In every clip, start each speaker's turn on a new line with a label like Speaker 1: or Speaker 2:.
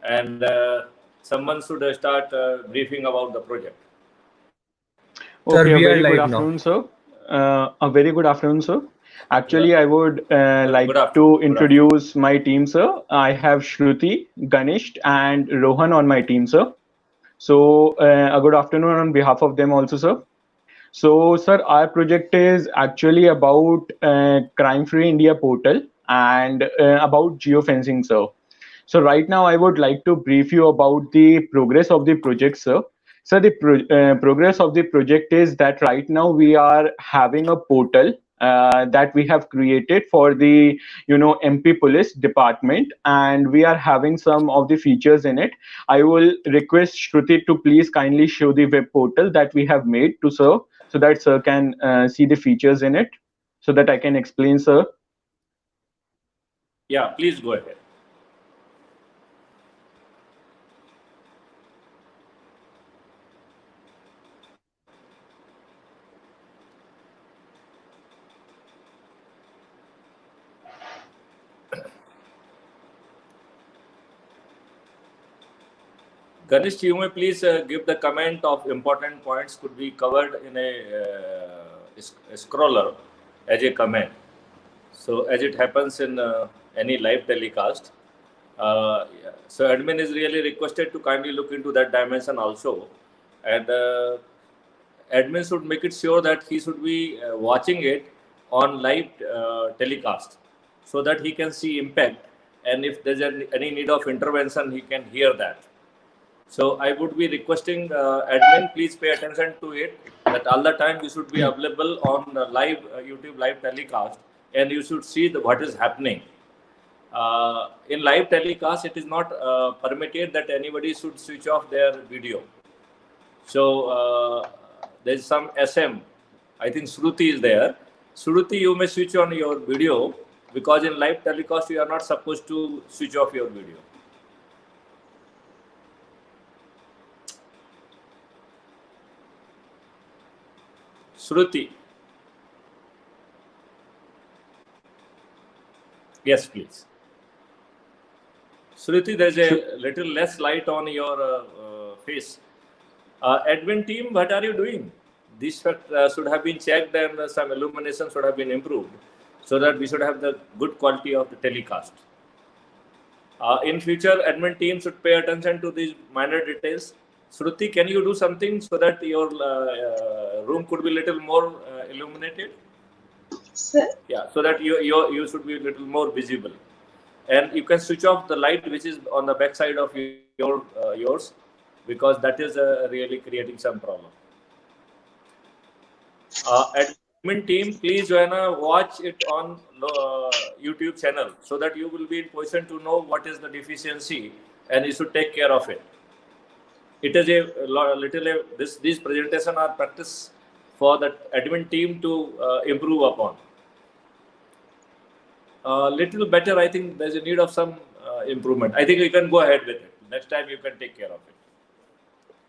Speaker 1: and someone should start briefing about the project.
Speaker 2: Okay,
Speaker 3: Sir,
Speaker 2: a
Speaker 3: we are
Speaker 2: very good
Speaker 3: live now.
Speaker 2: afternoon, sir. A very good afternoon, sir. Actually, I would like
Speaker 1: Good afternoon.
Speaker 2: to
Speaker 1: Good
Speaker 2: introduce my team, sir. I have Shruti, Ganesh, and Rohan on my team, sir. So, a good afternoon on behalf of them also, sir. So, sir, our project is actually about Crime Free India portal and about geofencing, sir. So right now, I would like to brief you about the progress of the project, sir. So the progress of the project is that right now we are having a portal that we have created for the MP Police Department, and we are having some of the features in it. I will request Shruti to please kindly show the web portal that we have made to sir, so that sir can see the features in it, so that I can explain, sir.
Speaker 1: Yeah, please go ahead. Ganesh, you may please give the comment of important points could be covered in a scroller as a comment. So as it happens in any live telecast, so admin is really requested to kindly look into that dimension also, and admin should make it sure that he should be watching it on live telecast, so that he can see impact, and if there's any need of intervention, he can hear that. So I would be requesting admin, please pay attention to it, that all the time you should be available on live YouTube live telecast, and you should see what is happening. In live telecast, it is not permitted that anybody should switch off their video. So there is some SM. I think Shruti is there. Shruti, you may switch on your video, because in live telecast you are not supposed to switch off your video. Shruti. Yes, please. Shruti, there's a little less light on your face. Admin team, what are you doing? This should have been checked, and some illumination should have been improved, so that we should have the good quality of the telecast. In future, admin team should pay attention to these minor details. Shruti, can you do something so that your room could be a little more illuminated?
Speaker 4: Sir?
Speaker 1: Yeah, so that you should be a little more visible. And you can switch off the light which is on the back side of yours, because that is really creating some problem. Admin team, please watch it on YouTube channel, so that you will be in position to know what is the deficiency, and you should take care of it. It is these presentations are practice for the admin team to improve upon. Little better, I think there's a need of some improvement. I think you can go ahead with it. Next time you can take care of it.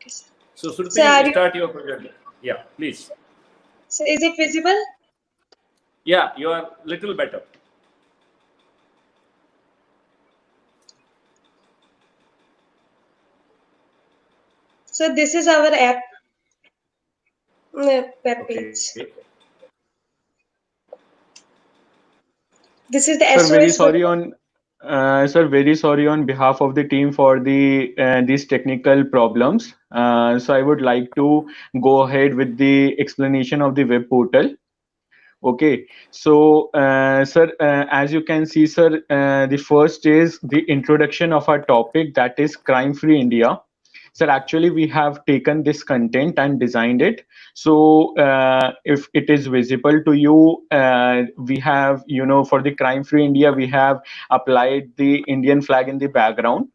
Speaker 4: Okay, sir.
Speaker 1: So Shruti,
Speaker 4: Sir,
Speaker 1: start your project. Yeah, please.
Speaker 4: So is it visible?
Speaker 1: Yeah, you are little better.
Speaker 4: So this is our app web page.
Speaker 1: Okay.
Speaker 4: This is the
Speaker 2: Sir,
Speaker 4: SOS.
Speaker 2: very sorry on very sorry on behalf of the team for these technical problems. So I would like to go ahead with the explanation of the web portal. Okay, so sir, as you can see, sir, the first is the introduction of our topic, that is Crime Free India. Sir, actually we have taken this content and designed it. So if it is visible to you, we have, for the Crime Free India, we have applied the Indian flag in the background.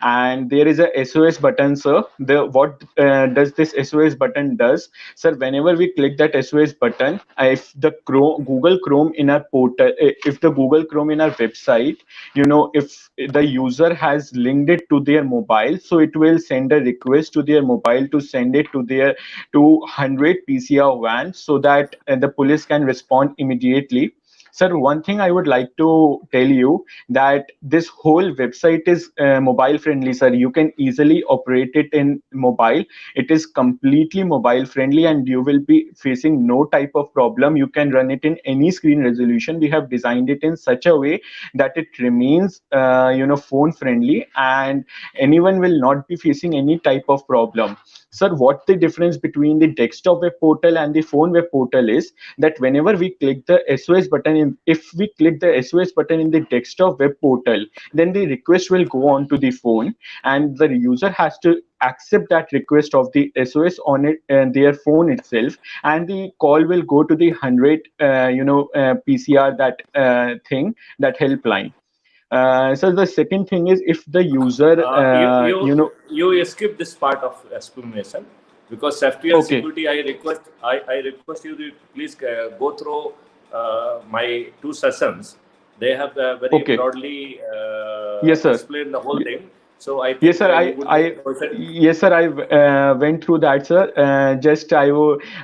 Speaker 2: And there is a SOS button, sir. What does this SOS button does, sir? Whenever we click that SOS button, if the Google Chrome in our portal, if the Google Chrome in our website, if the user has linked it to their mobile, so it will send a request to their mobile to send it to their 200 PCR van, so that the police can respond immediately. Sir, one thing I would like to tell you that this whole website is mobile friendly, sir. You can easily operate it in mobile. It is completely mobile friendly and you will be facing no type of problem. You can run it in any screen resolution. We have designed it in such a way that it remains, phone friendly and anyone will not be facing any type of problem. Sir, what the difference between the desktop web portal and the phone web portal is that whenever we click the SOS button, if we click the SOS button in the desktop web portal, then the request will go on to the phone and the user has to accept that request of the SOS on it and their phone itself, and the call will go to the 100 PCR, that thing, that helpline. So the second thing is, if the user
Speaker 1: You skip this part of explanation because safety and
Speaker 2: Okay.
Speaker 1: security. I request you to please go through my 2 sessions. They have very
Speaker 2: Okay.
Speaker 1: broadly
Speaker 2: Yes, sir.
Speaker 1: explained the whole thing. So I think
Speaker 2: Yes, sir.
Speaker 1: you would be perfect.
Speaker 2: Yes, sir. I went through that, sir. Just I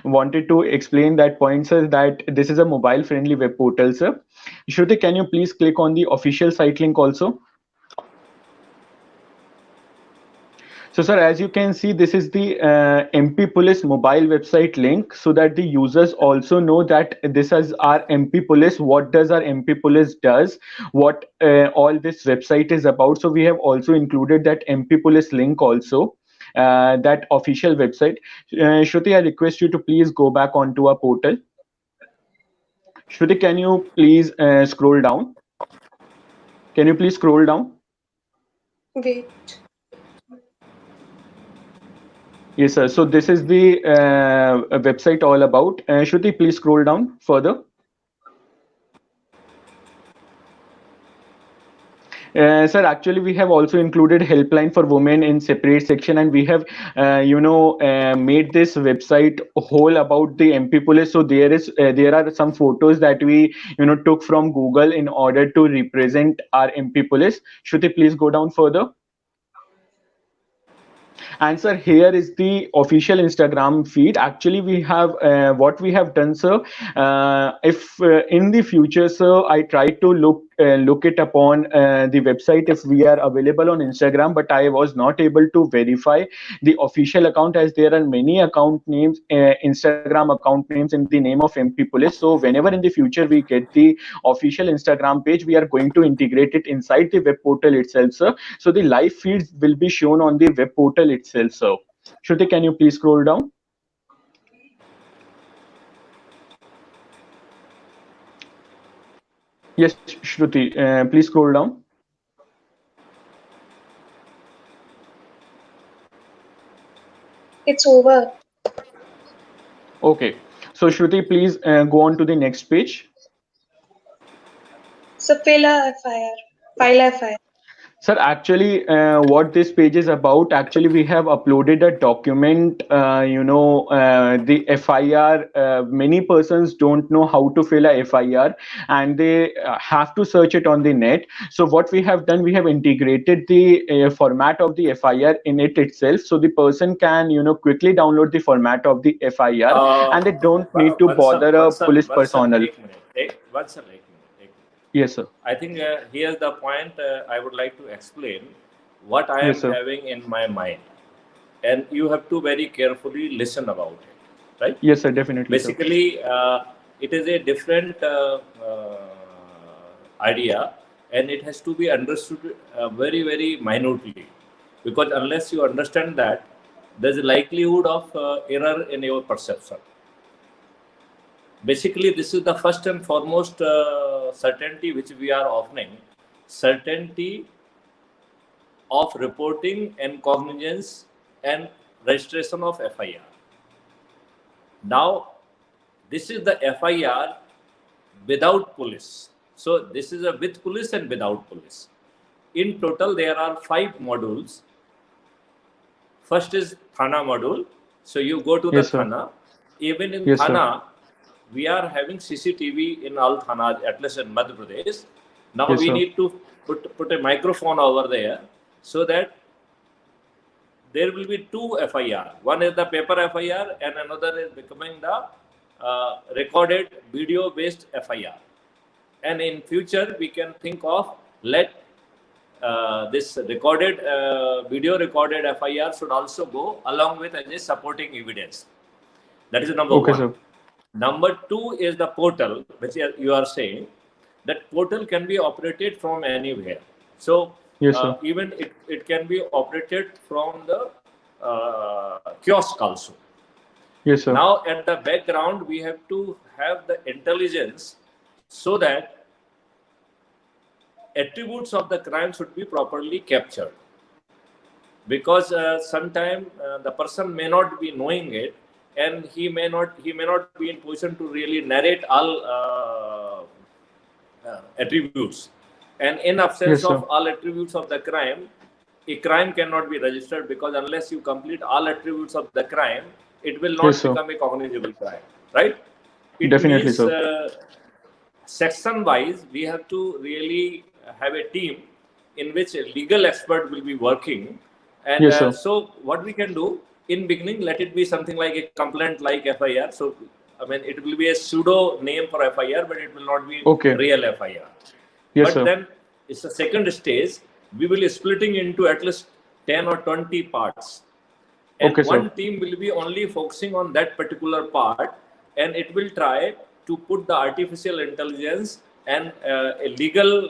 Speaker 2: wanted to explain that point, sir. That this is a mobile-friendly web portal, sir. Shruti, can you please click on the official site link also? So, sir, as you can see, this is the MP Police mobile website link, so that the users also know that this is our MP Police. What does our MP Police does? What all this website is about? So we have also included that MP Police link also, that official website. Shruti, I request you to please go back onto our portal. Shruti, can you please scroll down? Can you please scroll down?
Speaker 4: Wait.
Speaker 2: Yes, sir. So this is the website all about. Shruti, please scroll down further. Sir, actually, we have also included helpline for women in separate section, and we have, made this website whole about the MP Police. So there are some photos that we, took from Google in order to represent our MP Police. Shruti, please go down further. And sir, here is the official Instagram feed. Actually, we have what we have done, sir. If in the future, sir, I try to look it upon the website if we are available on Instagram, but I was not able to verify the official account, as there are many account names, Instagram account names in the name of MP Police. So whenever in the future we get the official Instagram page, we are going to integrate it inside the web portal itself, sir. So the live feeds will be shown on the web portal itself, sir. Shruti, can you please scroll down? Yes, Shruti, please scroll down.
Speaker 4: It's over.
Speaker 2: Okay. So Shruti, please go on to the next page.
Speaker 4: So fill a FIR. File a FIR.
Speaker 2: Sir, actually, what this page is about, actually, we have uploaded a document, the FIR. Many persons don't know how to fill a FIR and they have to search it on the net. So what we have done, we have integrated the format of the FIR in it itself. So the person can, quickly download the format of the FIR and they don't need to bother a police personnel. Yes, sir.
Speaker 1: I think here's the point I would like to explain what I
Speaker 2: Yes,
Speaker 1: am
Speaker 2: sir.
Speaker 1: having in my mind, and you have to very carefully listen about it, right?
Speaker 2: Yes, sir, definitely, sir.
Speaker 1: Basically, it is a different idea, and it has to be understood very, very minutely, because unless you understand that, there's a likelihood of error in your perception. Basically, this is the first and foremost certainty which we are offering, certainty of reporting and cognizance and registration of FIR. Now, this is the FIR without police. So this is a with police and without police. In total, there are 5 modules. First is Thana module. So you go to the
Speaker 2: Yes, sir.
Speaker 1: Thana. Even in
Speaker 2: Yes, sir.
Speaker 1: Thana, we are having CCTV in all Thanas, at least in Madhya Pradesh. Now
Speaker 2: Yes,
Speaker 1: we
Speaker 2: sir.
Speaker 1: need to put a microphone over there so that there will be 2 FIR. One is the paper FIR and another is becoming the recorded video-based FIR. and in future we can think of let this recorded video recorded FIR should also go along with as a supporting evidence. That is number
Speaker 2: Okay,
Speaker 1: one.
Speaker 2: sir.
Speaker 1: Number two is the portal, which you are saying that portal can be operated from anywhere. So
Speaker 2: Yes, sir.
Speaker 1: even it can be operated from the kiosk also.
Speaker 2: Yes, sir.
Speaker 1: Now at the background, we have to have the intelligence so that attributes of the crime should be properly captured. Because sometimes the person may not be knowing it, and he may not be in position to really narrate all attributes. And in absence
Speaker 2: Yes, sir.
Speaker 1: of all attributes of the crime, a crime cannot be registered, because unless you complete all attributes of the crime, it will not
Speaker 2: Yes, sir.
Speaker 1: become a cognizable crime, right? It
Speaker 2: Definitely,
Speaker 1: means,
Speaker 2: sir.
Speaker 1: section wise, we have to really have a team in which a legal expert will be working. And
Speaker 2: Yes, sir.
Speaker 1: so what we can do in beginning, let it be something like a complaint like FIR. So I mean, it will be a pseudo name for FIR, but it will not be
Speaker 2: Okay.
Speaker 1: real FIR.
Speaker 2: Yes,
Speaker 1: But
Speaker 2: sir.
Speaker 1: then it's the second stage. We will be splitting into at least 10 or 20 parts. And
Speaker 2: Okay, sir.
Speaker 1: one team will be only focusing on that particular part, and it will try to put the artificial intelligence and a legal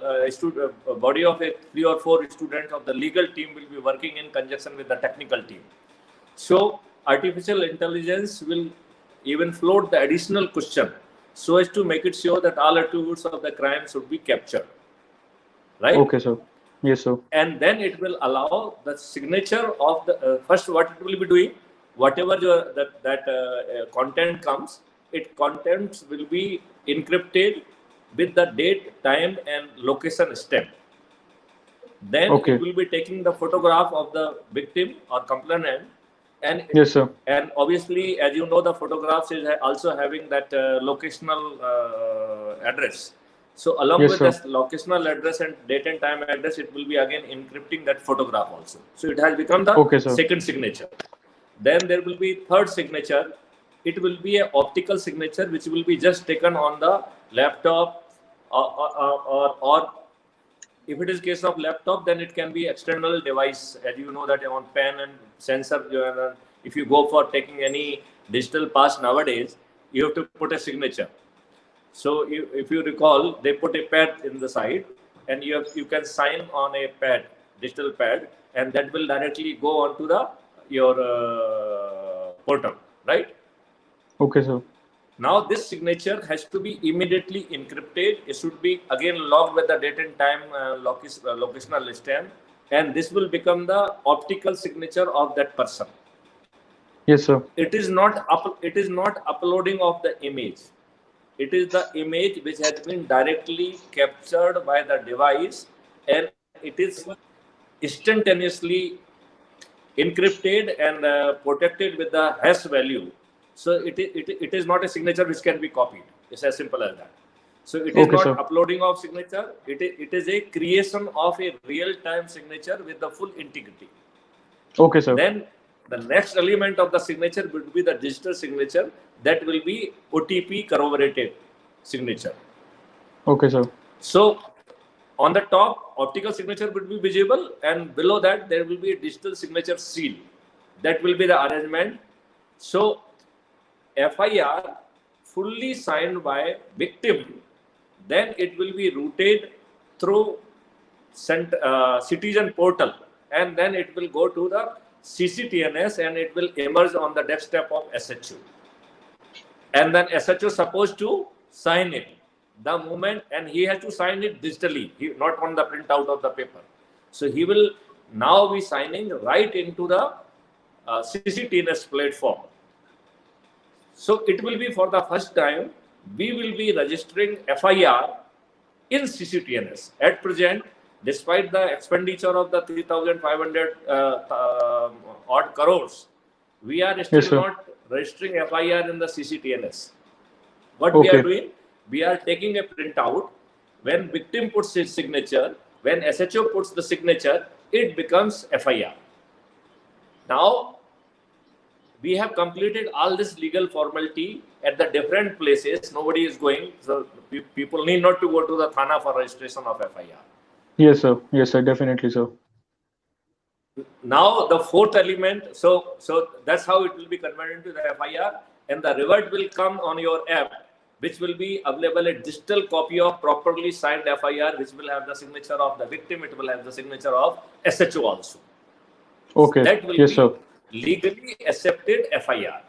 Speaker 1: body of 3 or 4 students of the legal team will be working in conjunction with the technical team. So artificial intelligence will even float the additional question so as to make it sure that all attributes of the crime should be captured. Right?
Speaker 2: Okay, sir. Yes, sir.
Speaker 1: And then it will allow the signature of the first. What it will be doing, whatever content comes, contents will be encrypted with the date, time, and location stamp. Then
Speaker 2: Okay.
Speaker 1: it will be taking the photograph of the victim or complainant, and
Speaker 2: Yes, sir.
Speaker 1: and obviously, as you know, the photographs is also having that locational address. So along
Speaker 2: Yes,
Speaker 1: with
Speaker 2: sir.
Speaker 1: this locational address and date and time address, it will be again encrypting that photograph also. So it has become the
Speaker 2: Okay, sir.
Speaker 1: second signature. Then there will be third signature. It will be an optical signature, which will be just taken on the laptop, or if it is case of laptop, then it can be external device. As you know that on pen and sensor, if you go for taking any digital pass nowadays, you have to put a signature. So if you recall, they put a pad in the side, and you can sign on a pad, digital pad, and that will directly go onto your portal, right?
Speaker 2: Okay, sir.
Speaker 1: Now this signature has to be immediately encrypted. It should be again logged with the date and time locational stamp, and this will become the optical signature of that person.
Speaker 2: Yes, sir.
Speaker 1: It is not uploading of the image. It is the image which has been directly captured by the device, and it is instantaneously encrypted and protected with the hash value. So it is not a signature which can be copied. It's as simple as that. So it is
Speaker 2: Okay,
Speaker 1: not
Speaker 2: sir.
Speaker 1: uploading of signature. It is a creation of a real-time signature with the full integrity.
Speaker 2: Okay, sir.
Speaker 1: Then the next element of the signature would be the digital signature. That will be OTP corroborated signature.
Speaker 2: Okay, sir.
Speaker 1: So on the top, optical signature would be visible, and below that there will be a digital signature seal. That will be the arrangement. So FIR fully signed by victim, then it will be routed through citizen portal, and then it will go to the CCTNS, and it will emerge on the desktop of SHO. And then SHO supposed to sign it the moment, and he has to sign it digitally, not on the printout of the paper. So he will now be signing right into the CCTNS platform. So it will be for the first time, we will be registering FIR in CCTNS. At present, despite the expenditure of the 3,500 odd crores, we are still
Speaker 2: Yes, sir.
Speaker 1: not registering FIR in the CCTNS. What we
Speaker 2: Okay.
Speaker 1: are doing, we are taking a printout. When victim puts his signature, when SHO puts the signature, it becomes FIR. Now, we have completed all this legal formality at the different places. Nobody is going, so people need not to go to the Thana for registration of FIR.
Speaker 2: Yes, sir. Yes, sir. Definitely, sir.
Speaker 1: Now the fourth element, so that's how it will be converted into the FIR, and the revert will come on your app, which will be available a digital copy of properly signed FIR, which will have the signature of the victim. It will have the signature of SHO also.
Speaker 2: Okay.
Speaker 1: That will
Speaker 2: Yes,
Speaker 1: be
Speaker 2: sir.
Speaker 1: legally accepted FIR.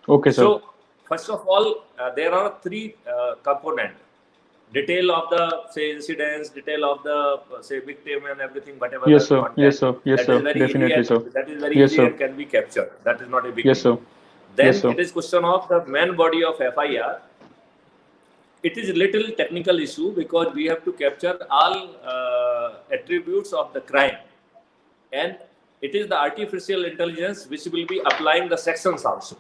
Speaker 2: Okay, sir.
Speaker 1: So first of all, there are three components: detail of the say incidents, detail of the say victim and everything, whatever.
Speaker 2: Yes,
Speaker 1: the
Speaker 2: sir.
Speaker 1: content.
Speaker 2: Yes, sir. Yes,
Speaker 1: That
Speaker 2: sir.
Speaker 1: is very
Speaker 2: Definitely,
Speaker 1: easy.
Speaker 2: sir.
Speaker 1: That is very
Speaker 2: Yes,
Speaker 1: easy
Speaker 2: sir.
Speaker 1: and can be captured. That is not a big
Speaker 2: Yes,
Speaker 1: deal.
Speaker 2: sir.
Speaker 1: Then
Speaker 2: Yes, sir.
Speaker 1: it is question of the main body of FIR. It is a little technical issue because we have to capture all attributes of the crime, and it is the artificial intelligence which will be applying the sections also.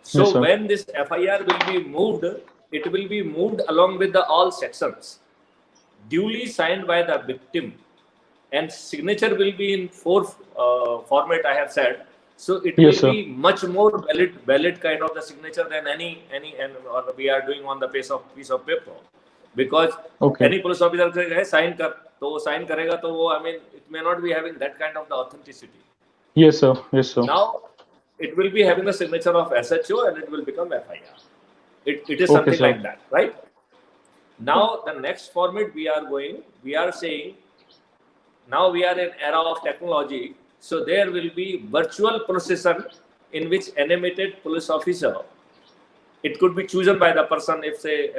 Speaker 1: So
Speaker 2: Yes, sir.
Speaker 1: when this FIR will be moved, it will be moved along with the all sections, duly signed by the victim, and signature will be in four format I have said. So it
Speaker 2: Yes,
Speaker 1: will
Speaker 2: sir.
Speaker 1: be much more valid kind of the signature than any or we are doing on the piece of paper, because
Speaker 2: Okay.
Speaker 1: any police officer कहे sign कर, तो वो sign करेगा तो वो, I mean, it may not be having that kind of the authenticity.
Speaker 2: Yes, sir. Yes, sir.
Speaker 1: Now it will be having the signature of SHO and it will become FIR. It is
Speaker 2: Okay,
Speaker 1: something
Speaker 2: sir.
Speaker 1: like that, right? Now the next format we are saying, now we are in era of technology, so there will be virtual procession in which animated police officer, it could be chosen by the person. If say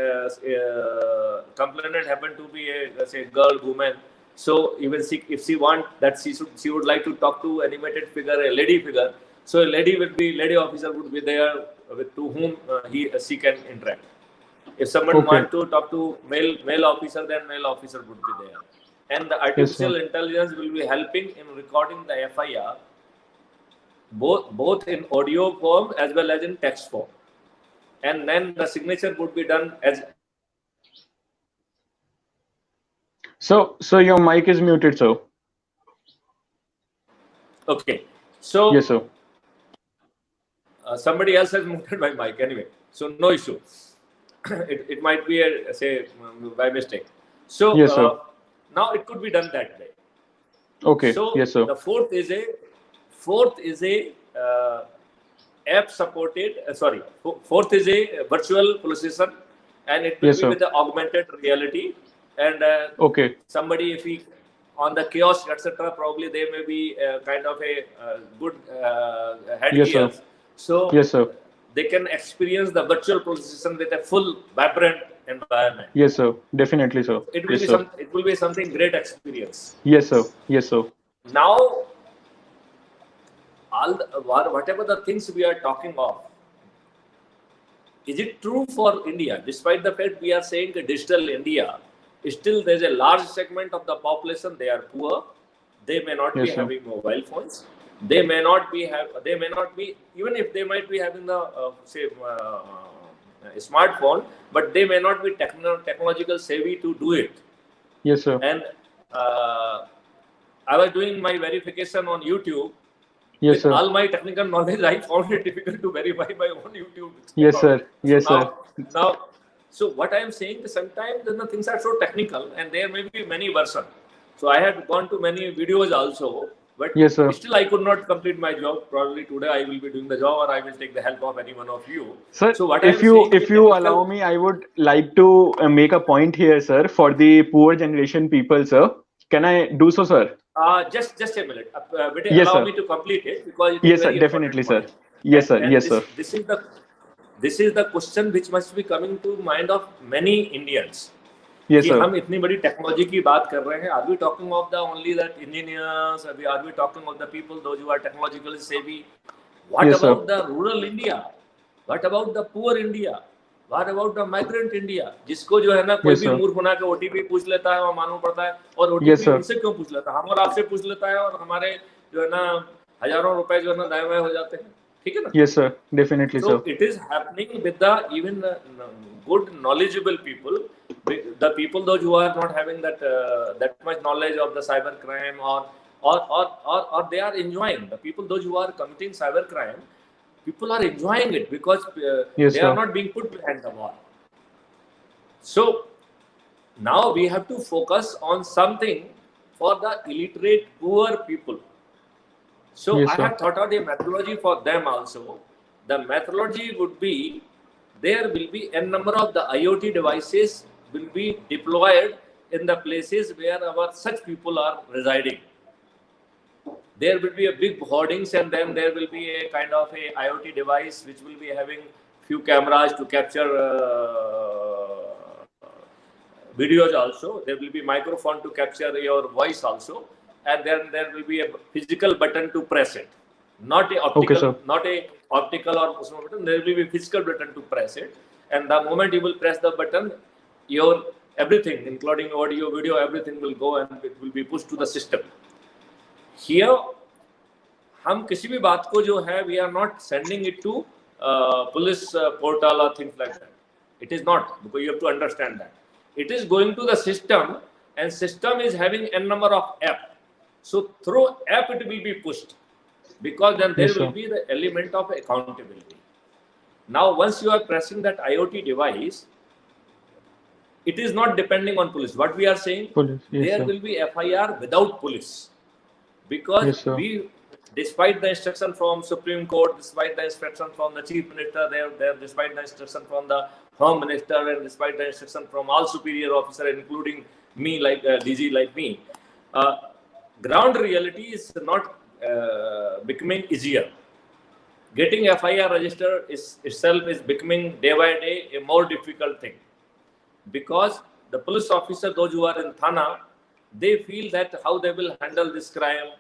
Speaker 1: complainant happen to be a say girl, woman, so even if she want that she would like to talk to animated figure, a lady figure, so a lady officer would be there with to whom she can interact. If someone
Speaker 2: Okay.
Speaker 1: want to talk to male officer, then male officer would be there, and the artificial intelligence will be helping in recording the FIR both in audio form as well as in text form, and then the signature would be done as.
Speaker 2: So your mic is muted, sir.
Speaker 1: Okay, so
Speaker 2: Yes, sir.
Speaker 1: somebody else has muted my mic anyway, so no issue. it might be a say by mistake. So
Speaker 2: Yes, sir.
Speaker 1: now it could be done that way.
Speaker 2: Okay.
Speaker 1: So
Speaker 2: Yes, sir.
Speaker 1: the fourth is a app supported. Fourth is a virtual processor, and it will
Speaker 2: Yes,
Speaker 1: be
Speaker 2: sir.
Speaker 1: with the augmented reality. And
Speaker 2: Okay.
Speaker 1: somebody, if he on the kiosk, etc., probably they may be kind of a good
Speaker 2: Yes, sir.
Speaker 1: headgear. So
Speaker 2: Yes, sir.
Speaker 1: they can experience the virtual processor with a full vibrant environment.
Speaker 2: Yes, sir. Definitely, sir.
Speaker 1: It will
Speaker 2: Yes,
Speaker 1: be
Speaker 2: sir.
Speaker 1: it will be something great experience.
Speaker 2: Yes, sir. Yes, sir.
Speaker 1: Now, whatever the things we are talking of, is it true for India? Despite the fact we are saying the digital India, still there's a large segment of the population, they are poor. They may not be
Speaker 2: Yes, sir.
Speaker 1: having mobile phones. They may not be even if they might be having the smartphone, but they may not be technological savvy to do it.
Speaker 2: Yes, sir.
Speaker 1: And I was doing my verification on YouTube.
Speaker 2: Yes,
Speaker 1: With
Speaker 2: sir.
Speaker 1: all my technical knowledge, I found it difficult to verify my own YouTube.
Speaker 2: Yes, sir.
Speaker 1: account.
Speaker 2: Yes,
Speaker 1: So
Speaker 2: sir.
Speaker 1: now, so what I am saying is sometimes the things are so technical, and there may be many versions. So I had gone to many videos also, but
Speaker 2: Yes, sir.
Speaker 1: still I could not complete my job. Probably today I will be doing the job, or I will take the help of any one of you.
Speaker 2: Sir,
Speaker 1: So what I am
Speaker 2: if you
Speaker 1: saying,
Speaker 2: if you allow me, I would like to make a point here, sir, for the poor generation people, sir. Can I do so, sir?
Speaker 1: just a minute.
Speaker 2: Yes,
Speaker 1: Allow
Speaker 2: sir.
Speaker 1: me to complete it because it is
Speaker 2: Yes, sir.
Speaker 1: very
Speaker 2: Definitely,
Speaker 1: important
Speaker 2: sir.
Speaker 1: point.
Speaker 2: Yes, sir.
Speaker 1: And
Speaker 2: Yes, sir.
Speaker 1: this is the question which must be coming to mind of many Indians.
Speaker 2: Yes,
Speaker 1: कि
Speaker 2: sir.
Speaker 1: हम इतनी बड़ी technology की बात कर रहे हैं. Are we talking of the only that engineers? Are we talking of the people those who are technologically savvy? What
Speaker 2: Yes, sir.
Speaker 1: about the rural India? What about the poor India? What about the migrant India? जिसको जो है ना कोई
Speaker 2: Yes,
Speaker 1: भी
Speaker 2: sir.
Speaker 1: मूर्ख बना के OTP पूछ लेता है और मालूम पड़ता है, और
Speaker 2: Yes,
Speaker 1: OTP
Speaker 2: sir.
Speaker 1: उनसे क्यों पूछ लेता है? हम और आपसे पूछ लेता है, और हमारे जो है ना हजारों रुपए जो है ना दाएं बाएं हो जाते हैं. ठीक है ना?
Speaker 2: Yes, sir. Definitely,
Speaker 1: So
Speaker 2: sir.
Speaker 1: it is happening with the even good knowledgeable people, the people those who are not having that much knowledge of the cyber crime or they are enjoying. The people, those who are committing cyber crime, people are enjoying it because
Speaker 2: Yes,
Speaker 1: they
Speaker 2: sir.
Speaker 1: are not being put behind the wall. So now we have to focus on something for the illiterate, poor people. So
Speaker 2: Yes,
Speaker 1: I
Speaker 2: sir.
Speaker 1: have thought out a methodology for them also. The methodology would be, there will be n number of the IoT devices will be deployed in the places where such people are residing. There will be a big hoardings, and then there will be a kind of a IoT device which will be having few cameras to capture videos also. There will be microphone to capture your voice also, and then there will be a physical button to press it, not a optical,
Speaker 2: sir.
Speaker 1: not a optical or personal button. There will be a physical button to press it, and the moment you will press the button, your everything, including audio, video, everything will go and it will be pushed to the system. Here, हम किसी भी बात को जो है, we are not sending it to police portal or things like that. It is not, because you have to understand that. It is going to the system, and system is having n number of app. So through app it will be pushed, because then there
Speaker 2: Yes,
Speaker 1: will
Speaker 2: sir.
Speaker 1: be the element of accountability. Now, once you are pressing that IoT device, it is not depending on police. What we are saying,
Speaker 2: Police. Yes,
Speaker 1: there
Speaker 2: sir.
Speaker 1: will be FIR without police, because
Speaker 2: Yes, sir.
Speaker 1: we, despite the instruction from Supreme Court, despite the instruction from the Chief Minister, despite the instruction from the Home Minister, and despite the instruction from all superior officers, including me, like DG, like me, ground reality is not becoming easier. Getting FIR registered itself is becoming day by day a more difficult thing, because the police officer, those who are in Thana, they feel that how they will handle this crime.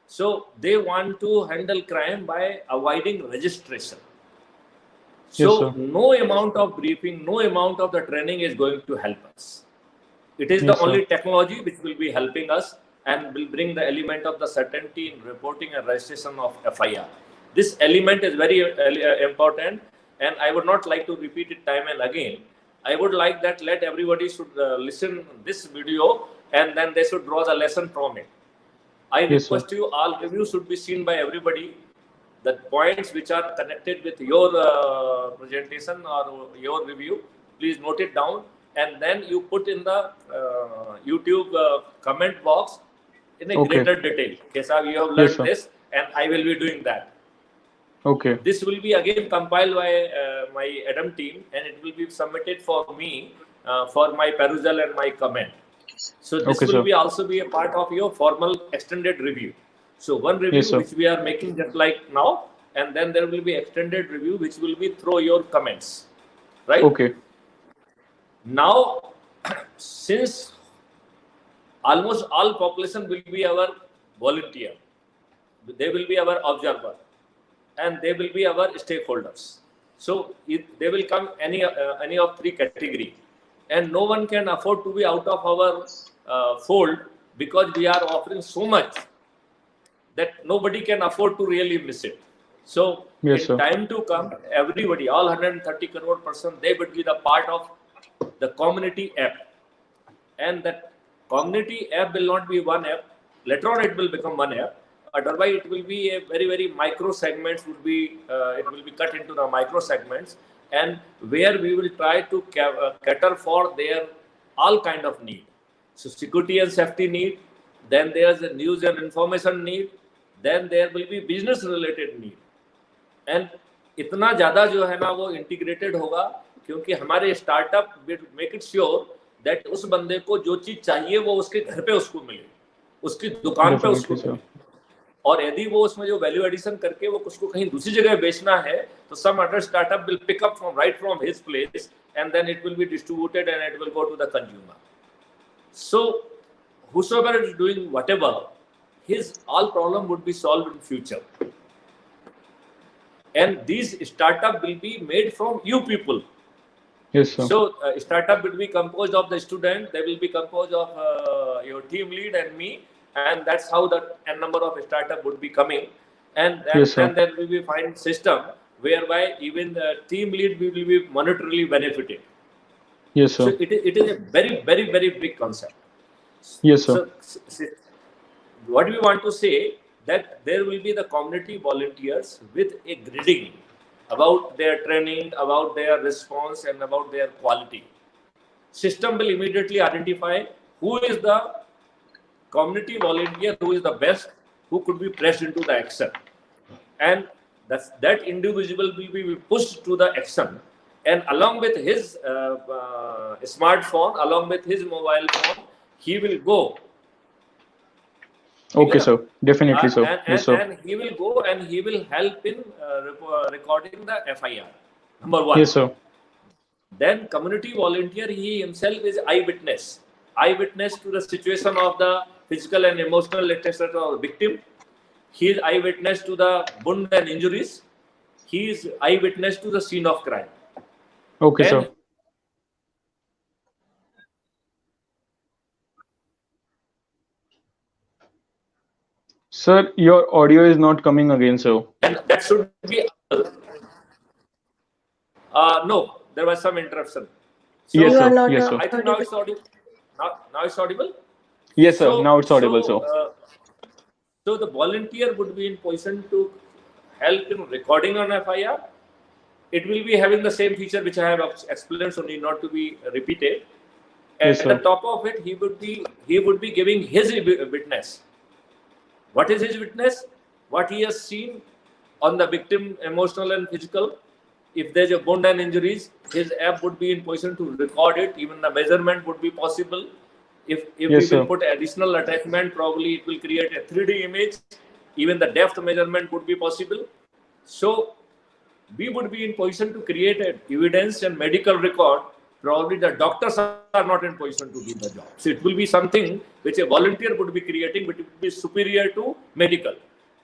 Speaker 1: So they want to handle crime by avoiding registration. So
Speaker 2: Yes, sir.
Speaker 1: no amount of briefing, no amount of the training is going to help us. It is the
Speaker 2: Yes, sir.
Speaker 1: only technology which will be helping us and will bring the element of the certainty in reporting and registration of FIR. This element is very important, and I would not like to repeat it time and again. I would like that let everybody should listen this video, and then they should draw the lesson from it. I
Speaker 2: Yes, sir.
Speaker 1: request you, all reviews should be seen by everybody. The points which are connected with your presentation or your review, please note it down, and then you put in the YouTube comment box in a
Speaker 2: Okay.
Speaker 1: greater detail. Okay, sir, you have
Speaker 2: Yes,
Speaker 1: learned
Speaker 2: sir.
Speaker 1: this, and I will be doing that.
Speaker 2: Okay.
Speaker 1: This will be again compiled by my ADAM team, and it will be submitted for me for my perusal and my comment. So this
Speaker 2: Okay,
Speaker 1: will
Speaker 2: sir.
Speaker 1: be also be a part of your formal extended review. So one review
Speaker 2: Yes, sir.
Speaker 1: which we are making just like now, and then there will be extended review which will be through your comments, right?
Speaker 2: Okay.
Speaker 1: Now, since almost all population will be our volunteer, they will be our observer, and they will be our stakeholders. So they will come any of three category, and no one can afford to be out of our fold, because we are offering so much that nobody can afford to really miss it. So
Speaker 2: Yes,
Speaker 1: in
Speaker 2: sir.
Speaker 1: time to come, everybody, all 130 crore person, they would be the part of the community app, and that community app will not be one app. Later on, it will become one app. Otherwise, it will be a very micro segments. Would be it will be cut into the micro segments, and where we will try to cater for their all kind of need. So security and safety need. Then there's a news and information need. Then there will be business related need. And इतना ज़्यादा जो है ना वो integrated होगा, क्योंकि हमारे startup will make it sure that उस बंदे को जो चीज़ चाहिए वो उसके घर पे उसको मिले, उसकी दुकान पे उसको
Speaker 2: Definitely,
Speaker 1: मिले, और यदि वो उसमें जो वैल्यू एडिशन करके वो उसको कहीं दूसरी जगह बेचना है, तो some other startup will pick up from his place, and then it will be distributed and it will go to the consumer. So whosoever is doing whatever, his all problem would be solved in future. And these startup will be made from you people.
Speaker 2: Yes, sir.
Speaker 1: So startup will be composed of the student, they will be composed of your team lead and me, and that's how the n number of startup would be coming. And
Speaker 2: Yes, sir.
Speaker 1: then there will be fine system whereby even the team lead will be monetarily benefited.
Speaker 2: Yes, sir.
Speaker 1: So it is a very big concept.
Speaker 2: Yes, sir.
Speaker 1: So what we want to say, that there will be the community volunteers with a grading about their training, about their response, and about their quality. System will immediately identify who is the community volunteer, who is the best, who could be pressed into the action, and that individual will be pushed to the action, and along with his smartphone, along with his mobile phone, he will go.
Speaker 2: Okay, sir. Definitely, sir. Yes, sir.
Speaker 1: And he will go and he will help in recording the FIR. Number one.
Speaker 2: Yes, sir.
Speaker 1: Then community volunteer, he himself is eyewitness to the situation of the physical and emotional etc. of the victim. He is eyewitness to the wound and injuries. He is eyewitness to the scene of crime.
Speaker 2: Okay, sir. Sir, your audio is not coming again, sir.
Speaker 1: And that should be no, there was some interruption. So,
Speaker 2: yes, sir. Yes, sir.
Speaker 1: I think now it's audible. Now it's audible.
Speaker 2: Yes, sir. Now it's audible, sir.
Speaker 1: So the volunteer would be in position to help in recording on FIR. It will be having the same feature which I have explained, so need not to be repeated. And
Speaker 2: Yes,
Speaker 1: at
Speaker 2: sir.
Speaker 1: the top of it, he would be giving his witness. What is his witness? What he has seen on the victim, emotional and physical. If there's a wound and injuries, his app would be in position to record it. Even the measurement would be possible. If
Speaker 2: Yes,
Speaker 1: we will
Speaker 2: sir.
Speaker 1: put additional attachment, probably it will create a 3D image. Even the depth measurement would be possible. So we would be in position to create an evidence and medical record. Probably the doctors are not in position to do the job. So it will be something which a volunteer would be creating, but it will be superior to medical.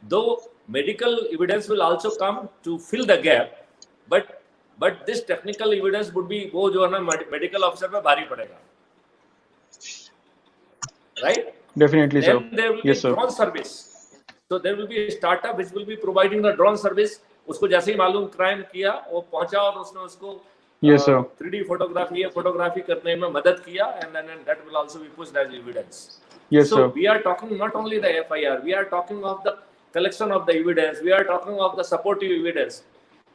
Speaker 1: Though medical evidence will also come to fill the gap, but this technical evidence would be वो जो है ना medical officer पे भारी पड़ेगा, right?
Speaker 2: Definitely, sir.
Speaker 1: Then there will be
Speaker 2: Yes, sir.
Speaker 1: drone service. So there will be a startup which will be providing the drone service. उसको जैसे ही मालूम क्राइम किया, वो पहुंचा और उसने उसको
Speaker 2: Yes, sir.
Speaker 1: 3D फोटोग्राफी करने में मदद किया, and then that will also be pushed as evidence.
Speaker 2: Yes,
Speaker 1: So
Speaker 2: sir.
Speaker 1: we are talking not only the FIR, we are talking of the collection of the evidence, we are talking of the supportive evidence,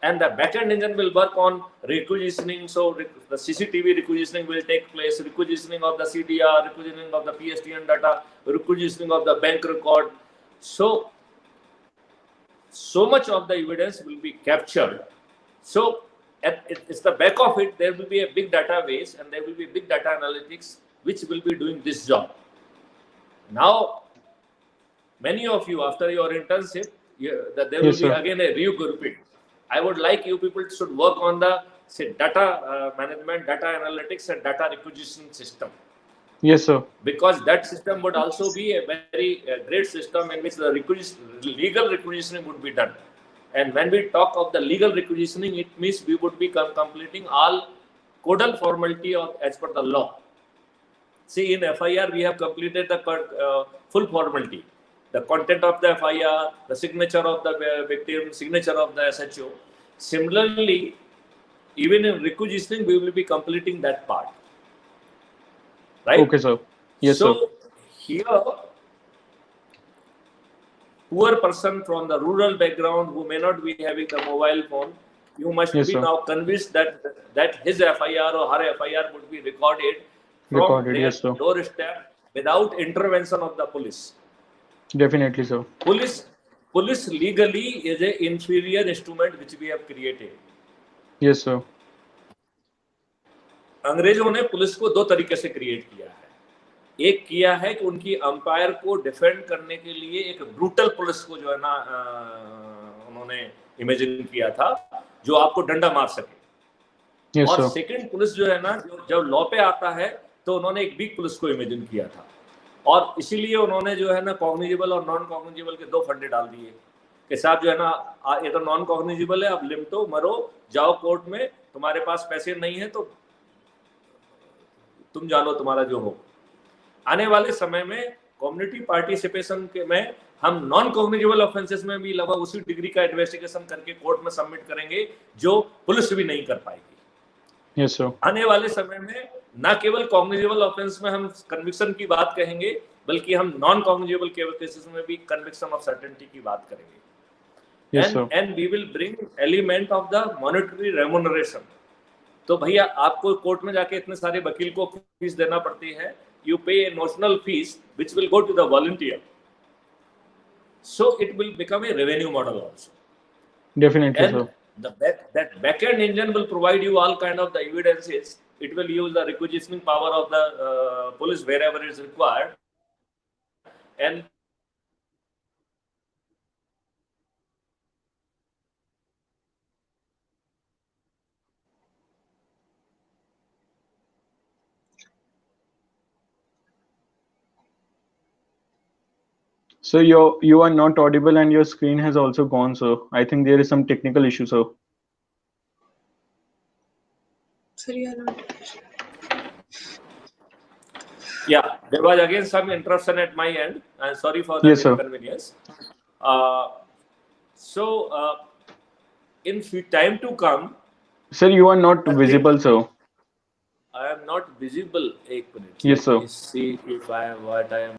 Speaker 1: and the backend engine will work on requisitioning. So the CCTV requisitioning will take place, requisitioning of the CDR, requisitioning of the PSTN data, requisitioning of the bank record. So much of the evidence will be captured. So it's the back of it, there will be a big database and there will be big data analytics which will be doing this job. Now, many of you, after your internship, there will
Speaker 2: Yes,
Speaker 1: be
Speaker 2: sir.
Speaker 1: again a regrouping. I would like you people should work on the data management, data analytics, and data requisition system.
Speaker 2: Yes, sir.
Speaker 1: Because that system would also be a very great system in which the legal requisitioning would be done. And when we talk of the legal requisitioning, it means we would be completing all codal formality as per the law. See, in FIR, we have completed the full formality. The content of the FIR, the signature of the victim, signature of the SHO. Similarly, even in requisitioning, we will be completing that part. Right?
Speaker 2: Okay, sir. Yes,
Speaker 1: so,
Speaker 2: sir.
Speaker 1: here, poor person from the rural background who may not be having the mobile phone, you must
Speaker 2: Yes,
Speaker 1: be
Speaker 2: sir.
Speaker 1: now convinced that his FIR or her FIR would be recorded from their
Speaker 2: Yes, sir.
Speaker 1: doorstep without intervention of the police.
Speaker 2: Definitely, sir.
Speaker 1: Police legally is an inferior instrument which we have created.
Speaker 2: Yes, sir.
Speaker 1: अंग्रेजों ने police को दो तरीके से create किया है. एक किया है कि उनकी अंपायर को डिफेंड करने के लिए एक ब्रूटल पुलिस को जो है ना उन्होंने इमेजिन किया था, जो आपको डंडा मार सके.
Speaker 2: Yes,
Speaker 1: और
Speaker 2: sir.
Speaker 1: सेकंड पुलिस जो है ना, जब लॉ पे आता है तो उन्होंने एक वीक पुलिस को इमेजिन किया था, और इसीलिए उन्होंने जो है ना कॉग्निजिबल और नॉन कॉग्निजिबल के दो फंडे डाल दिए कि साहब जो है ना, ये तो नॉन कॉग्निजिबल है, अब लिमटो, मरो, जाओ कोर्ट में, तुम्हारे पास पैसे नहीं है तो तुम जानो तुम्हारा जो हो. आने वाले समय में कम्युनिटी पार्टिसिपेशन के में हम नॉन कॉग्निजिबल ऑफेंसेस में भी लगभग उसी डिग्री का इन्वेस्टिगेशन करके कोर्ट में सबमिट करेंगे जो पुलिस भी नहीं कर पाएगी.
Speaker 2: Yes, sir.
Speaker 1: आने वाले समय में ना केवल कॉग्निजिबल ऑफेंस में हम कन्विक्शन की बात कहेंगे, बल्कि हम नॉन कॉग्निजेबल केसेस में भी कन्विक्शन ऑफ सर्टेनिटी की बात करेंगे.
Speaker 2: Yes, sir.
Speaker 1: And we will bring element of the monetary remuneration. तो भैया आपको कोर्ट में जाके इतने सारे वकील को फीस देना पड़ती है. You pay a notional fees which will go to the volunteer. So it will become a revenue model also.
Speaker 2: Definitely,
Speaker 1: And
Speaker 2: sir.
Speaker 1: that back-end engine will provide you all kind of the evidences. It will use the requisitioning power of the police wherever it is required. And
Speaker 2: So you are not audible and your screen has also gone, sir. I think there is some technical issue, sir.
Speaker 4: Sir, you are not.
Speaker 1: yeah, there was again some interruption at my end. I'm sorry for that
Speaker 2: Yes, sir.
Speaker 1: inconvenience. So in time to come,
Speaker 2: Sir, you are not
Speaker 1: I think
Speaker 2: visible, sir.
Speaker 1: I am not visible. Ek minute.
Speaker 2: Yes,
Speaker 1: Let me
Speaker 2: sir.
Speaker 1: see if I am what I am.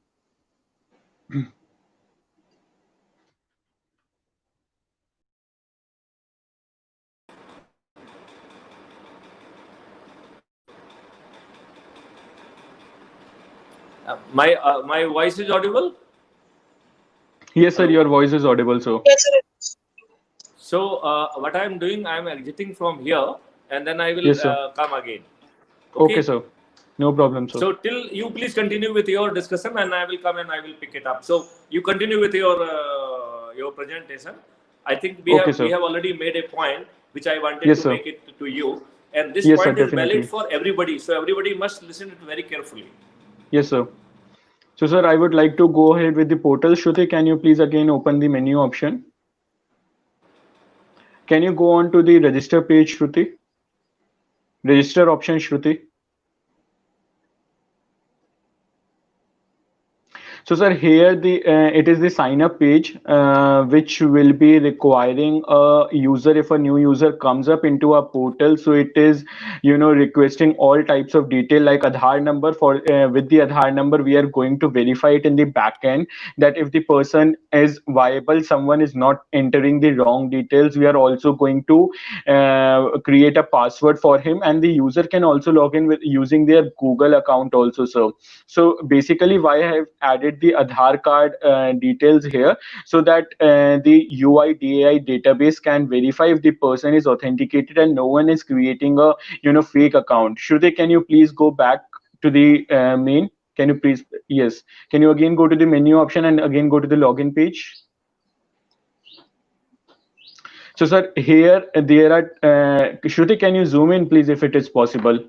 Speaker 1: My voice is audible.
Speaker 2: Yes, sir.
Speaker 1: Hello?
Speaker 2: Your voice is audible, sir.
Speaker 4: Yes, sir.
Speaker 1: So what I am doing, I am exiting from here, and then I will
Speaker 2: Yes, sir.
Speaker 1: come again.
Speaker 2: Okay, sir. No problem, sir.
Speaker 1: So till you please continue with your discussion, and I will come and I will pick it up. So you continue with your presentation. I think we
Speaker 2: Okay,
Speaker 1: have
Speaker 2: sir.
Speaker 1: already made a point which I wanted
Speaker 2: Yes,
Speaker 1: to
Speaker 2: sir.
Speaker 1: make it to you, and this
Speaker 2: Yes, sir,
Speaker 1: point is
Speaker 2: definitely.
Speaker 1: valid for everybody. So everybody must listen it very carefully.
Speaker 2: Yes, sir. So, sir, I would like to go ahead with the portal. Shruti, can you please again open the menu option? Can you go on to the register page, Shruti? Register option, Shruti. So, sir, here it is the sign up page, which will be requiring a user if a new user comes up into a portal. So it is, requesting all types of detail like Aadhaar number. For with the Aadhaar number, we are going to verify it in the back end that if the person is viable, someone is not entering the wrong details. We are also going to create a password for him, and the user can also log in with using their Google account also. So basically, why I have added the Aadhaar card details here, so that the UIDAI database can verify if the person is authenticated and no one is creating a fake account. Shruti, can you please go back to the main? Can you please, yes, can you again go to the menu option and again go to the login page? So sir, here there are Shruti, can you zoom in please if it is possible?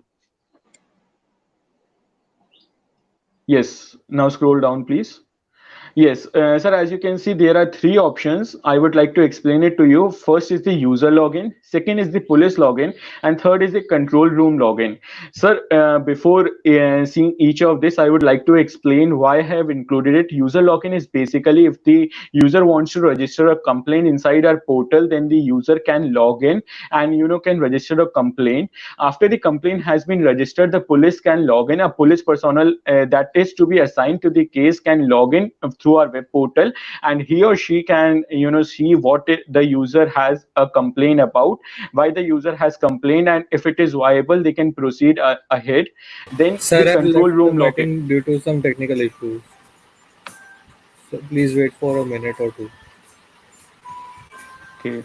Speaker 2: Yes, now scroll down please. Yes, sir, as you can see, there are three options. I would like to explain it to you. First is the user login, second is the police login, and third is the control room login. Sir, before seeing each of this, I would like to explain why I have included it. User login is basically if the user wants to register a complaint inside our portal, then the user can log in and can register a complaint. After the complaint has been registered, the police can log in. A police personnel that is to be assigned to the case can log in through our web portal, and he or she can see what the user has a complaint about, why the user has complained, and if it is viable they can proceed ahead. Then
Speaker 3: Sir,
Speaker 2: the
Speaker 3: I've
Speaker 2: control
Speaker 3: left the
Speaker 2: room login.
Speaker 3: meeting due to some technical issues. So please wait for a minute or two.
Speaker 2: Okay.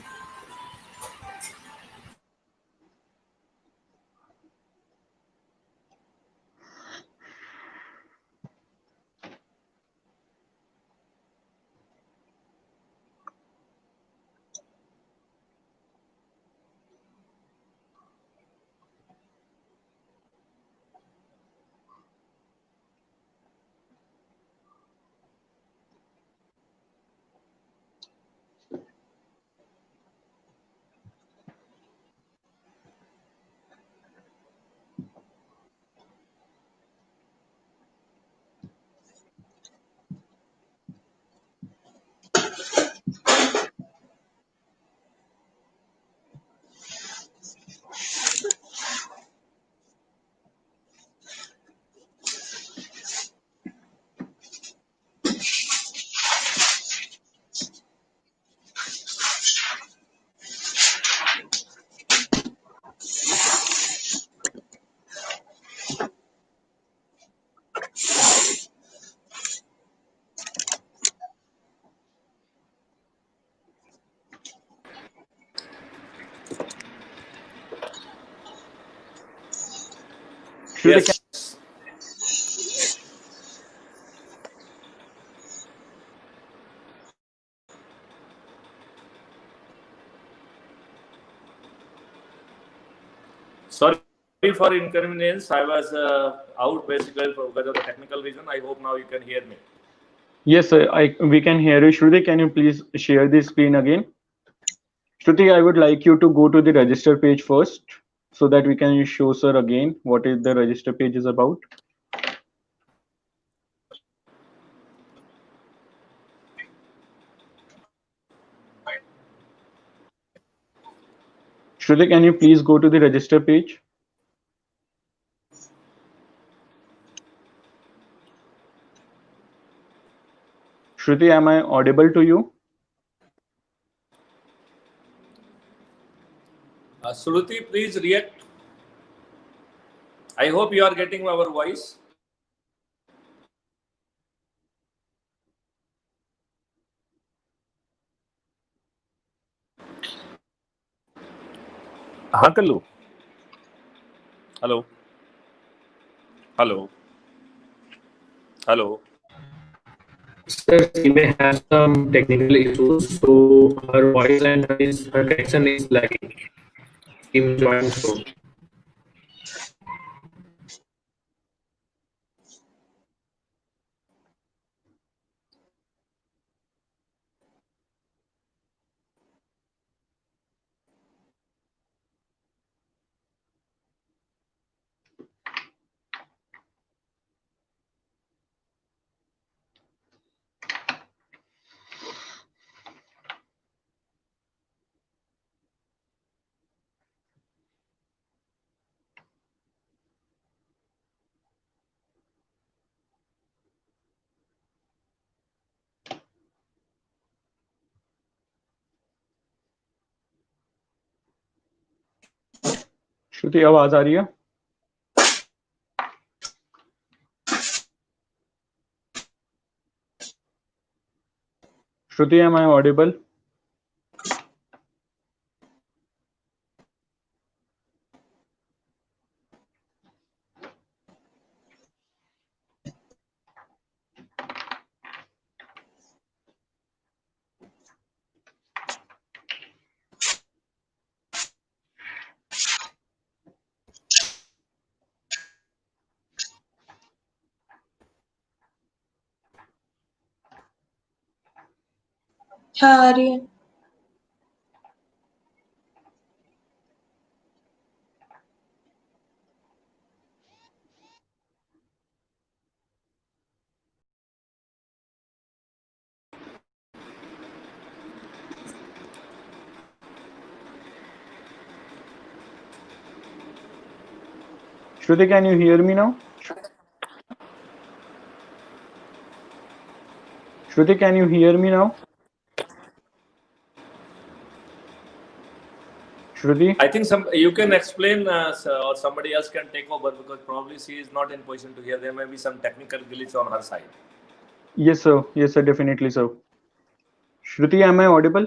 Speaker 2: Shruti,
Speaker 1: Yes. Sorry for inconvenience. I was out basically because of the technical reason. I hope now you can hear me.
Speaker 2: yes, sir, we can hear you. Shruti, can you please share the screen again? Shruti, I would like you to go to the register page first so that we can show sir again what is the register page is about. Shruti, can you please go to the register page? Shruti, am I audible to you?
Speaker 1: Shruti, please react. I hope you are getting our voice. हाँ Kullu. Hello. Hello. Hello.
Speaker 3: Sir, she may have some technical issues, so her voice and her connection is lagging. She may join soon.
Speaker 2: श्रुति आवाज आ रही है? Shruti, am I audible?
Speaker 4: हाँ आ रही है.
Speaker 2: Shruti, can you hear me now? Shruti, can you hear me now? Shruti?
Speaker 1: I think you can explain or somebody else can take over because probably she is not in position to hear. There may be some technical glitch on her side.
Speaker 2: Yes, sir. Yes, sir. Definitely, sir. Shruti, am I audible?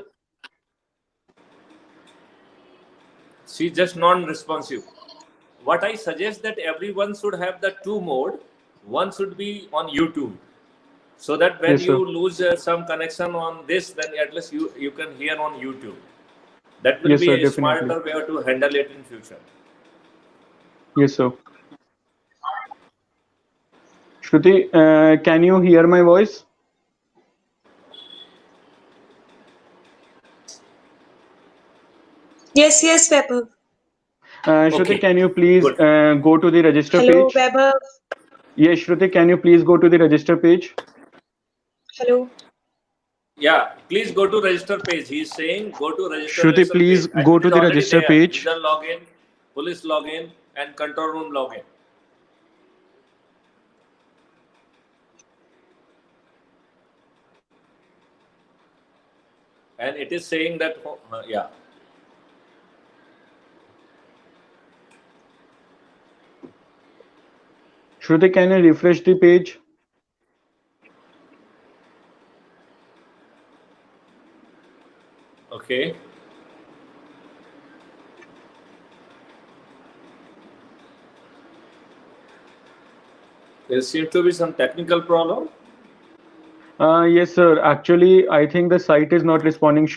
Speaker 1: She is just non-responsive. What I suggest that everyone should have the two mode. One should be on YouTube, so that when
Speaker 2: Yes, sir.
Speaker 1: you lose some connection on this, then at least you can hear on YouTube. That will
Speaker 2: Yes,
Speaker 1: be
Speaker 2: sir.
Speaker 1: a
Speaker 2: Definitely.
Speaker 1: smarter way to handle it in future.
Speaker 2: Yes, sir. Shruti, can you hear my voice?
Speaker 4: Yes, yes, Vaibhav.
Speaker 2: Shruti,
Speaker 1: Okay.
Speaker 2: can you please
Speaker 1: Good.
Speaker 2: go to the register
Speaker 4: Hello,
Speaker 2: page?
Speaker 4: Vaibhav.
Speaker 2: Yes, Shruti, can you please go to the register page?
Speaker 4: Hello.
Speaker 1: Yeah, please go to register page. He is saying go to
Speaker 2: Shruti,
Speaker 1: register
Speaker 2: please
Speaker 1: page. And
Speaker 2: go
Speaker 1: it
Speaker 2: to
Speaker 1: is
Speaker 2: the
Speaker 1: already
Speaker 2: register
Speaker 1: there.
Speaker 2: page.
Speaker 1: User login, police login, and control room login. And it is saying that, yeah.
Speaker 2: Shruti, can you refresh the page?
Speaker 1: Okay. There seems to be some technical problem.
Speaker 2: Yes, sir. Actually, I think the site is not responding.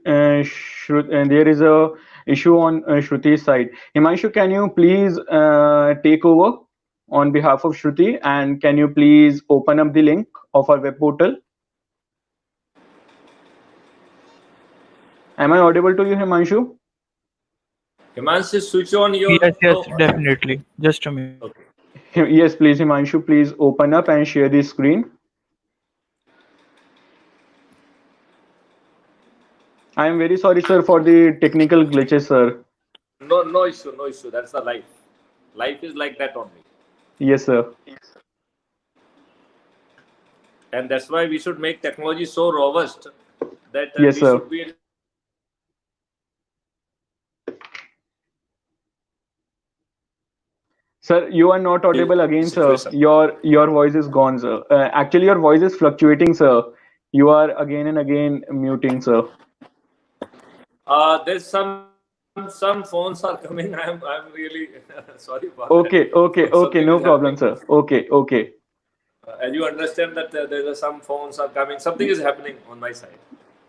Speaker 2: And there is a issue on Shruti's side. Himanshu, can you please take over on behalf of Shruti, and can you please open up the link of our web portal? Am I audible to you, Himanshu?
Speaker 1: Himanshu, switch on your.
Speaker 5: Yes, definitely. Just a minute.
Speaker 1: Okay.
Speaker 2: Yes, please, Himanshu, please open up and share the screen. I am very sorry, sir, for the technical glitches, sir.
Speaker 1: No issue, no issue. That's the life. Life is like that only.
Speaker 2: Yes, sir.
Speaker 1: And that's why we should make technology so robust that
Speaker 2: Yes,
Speaker 1: we
Speaker 2: sir.
Speaker 1: should be.
Speaker 2: Sir, you are not audible again, sir.
Speaker 1: Situation.
Speaker 2: Your voice is gone, sir. Actually, your voice is fluctuating, sir. You are again and again muting, sir.
Speaker 1: There's some phones are coming. I'm really sorry for
Speaker 2: Okay,
Speaker 1: that.
Speaker 2: okay,
Speaker 1: So
Speaker 2: okay.
Speaker 1: something
Speaker 2: No
Speaker 1: is
Speaker 2: problem,
Speaker 1: happening.
Speaker 2: sir. Okay, okay.
Speaker 1: And you understand that there are some phones are coming. Something is happening on my side.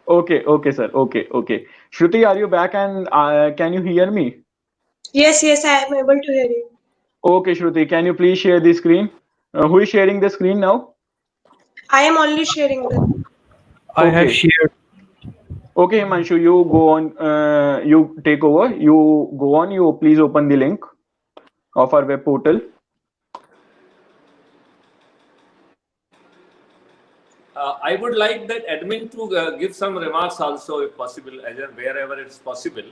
Speaker 2: Okay, okay, sir. Okay, okay. Shruti, are you back and can you hear me?
Speaker 4: Yes, I am able to hear you.
Speaker 2: Okay, Shruti, can you please share the screen? Who is sharing the screen now?
Speaker 4: I am only sharing the.
Speaker 5: I have
Speaker 2: Okay.
Speaker 5: shared.
Speaker 2: Okay, Himanshu, you go on. You take over. You go on. You please open the link of our web portal.
Speaker 1: I would like that admin to give some remarks also, if possible, as in wherever it's possible.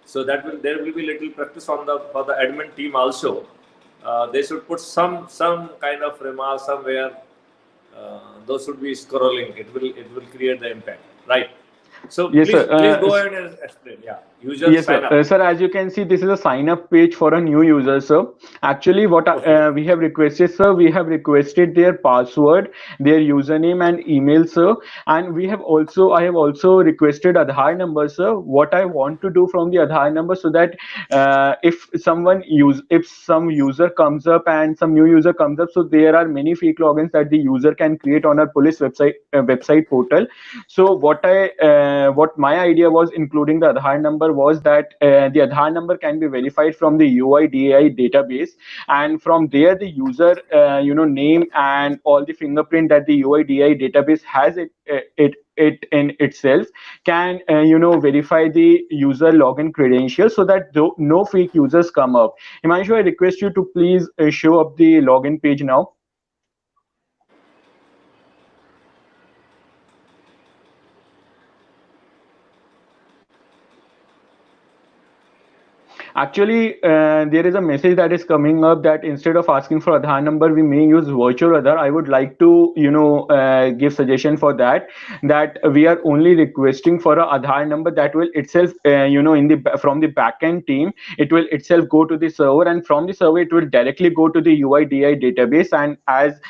Speaker 1: So that there will be little practice for the admin team also. They should put some kind of remarks somewhere. Those should be scrolling. It will create the impact, right? So
Speaker 2: Yes,
Speaker 1: please
Speaker 2: sir.
Speaker 1: go ahead and explain. Yeah, user
Speaker 2: Yes,
Speaker 1: sign
Speaker 2: sir.
Speaker 1: up.
Speaker 2: Sir, as you can see, this is a sign up page for a new user, sir. Actually, what we have requested, sir, we have requested their password, their username and email, sir. And I have also requested Aadhaar number, sir. What I want to do from the Aadhaar number, so that if some user comes up and some new user comes up, so there are many fake logins that the user can create on our police website portal. So what my idea was, including the Aadhaar number, was that the Aadhaar number can be verified from the UIDAI database, and from there the user name and all the fingerprint that the UIDAI database has it in itself can verify the user login credentials, so that no fake users come up. Himanshu, I request you to please show up the login page now. Actually, there is a message that is coming up that instead of asking for Aadhaar number, we may use virtual Aadhaar. I would like to, give suggestion for that we are only requesting for a Aadhaar number that will itself, from the backend team, it will itself go to the server, and from the server it will directly go to the UIDAI database. And as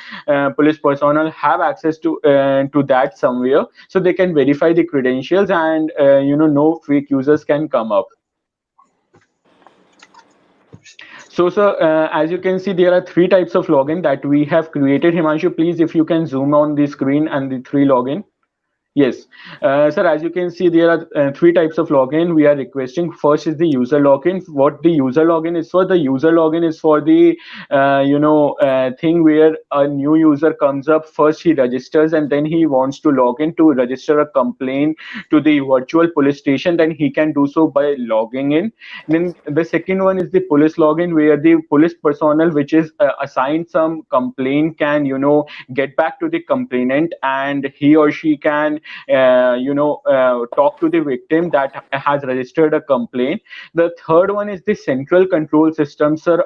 Speaker 2: police personnel have access to that somewhere, so they can verify the credentials, and no fake users can come up. So, sir, as you can see, there are 3 types of login that we have created. Himanshu, please, if you can zoom on the screen and the 3 login. Yes, sir, as you can see, there are 3 types of login we are requesting. First is the user login. What the user login is for? The user login is for the thing where a new user comes up. First he registers, and then he wants to log in to register a complaint to the virtual police station. Then he can do so by logging in. Then the second one is the police login, where the police personnel which is assigned some complaint can get back to the complainant, and he or she can talk to the victim that has registered a complaint. The third one is the central control system, sir.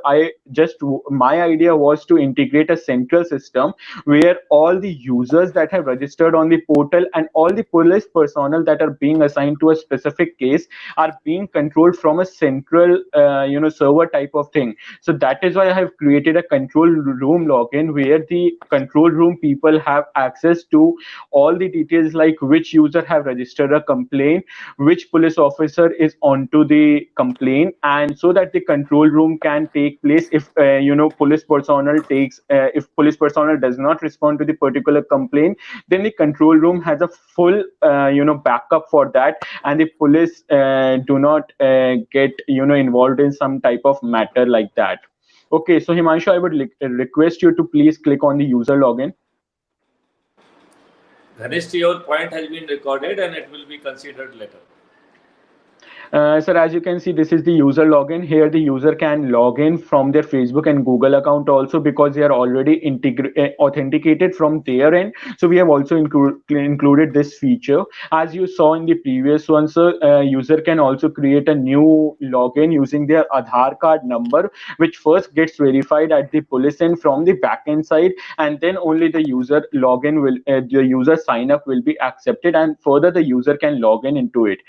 Speaker 2: My idea was to integrate a central system where all the users that have registered on the portal and all the police personnel that are being assigned to a specific case are being controlled from a central server type of thing. So that is why I have created a control room login, where the control room people have access to all the details like like which user have registered a complaint, which police officer is onto the complaint, and so that the control room can take place if police personnel if police personnel does not respond to the particular complaint, then the control room has a full backup for that, and the police do not get involved in some type of matter like that. Okay, so Himanshu, I would request you to please click on the user login.
Speaker 1: Ganesh, your point has been recorded and it will be considered later.
Speaker 2: Sir, as you can see, this is the user login. Here the user can log in from their Facebook and Google account also, because they are already authenticated from their end. So we have also included this feature. As you saw in the previous one, sir, user can also create a new login using their Aadhaar card number, which first gets verified at the police end from the backend side, and then only the user login will the user sign up will be accepted, and further the user can log in into it.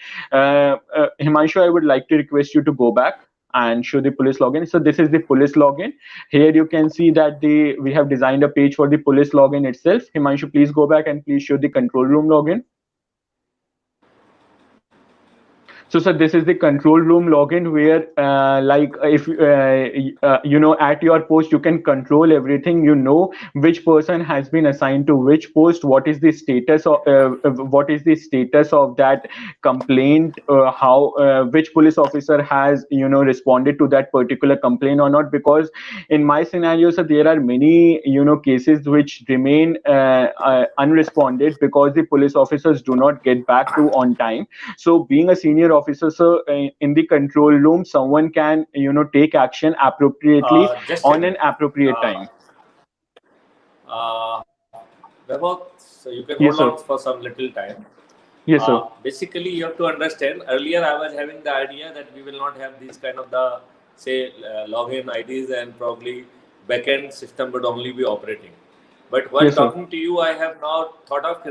Speaker 2: Himanshu, I would like to request you to go back and show the police login. So this is the police login. Here you can see that we have designed a page for the police login itself. Himanshu, please go back and please show the control room login. So, sir, this is the control room login where, if at your post, you can control everything. You know which person has been assigned to which post, what is the status of that complaint, which police officer has responded to that particular complaint or not. Because in my scenario, sir, there are many cases which remain unresponded because the police officers do not get back to on time. So, being a senior officer, sir, in the control room, someone can take action appropriately on an appropriate time.
Speaker 1: Vaibhav, so you can
Speaker 2: Yes,
Speaker 1: hold on
Speaker 2: sir.
Speaker 1: for some little time.
Speaker 2: Yes, sir.
Speaker 1: Basically, you have to understand, earlier I was having the idea that we will not have these kind of login IDs, and probably backend system would only be operating. But while
Speaker 2: Yes, sir.
Speaker 1: talking to you, I have now thought of,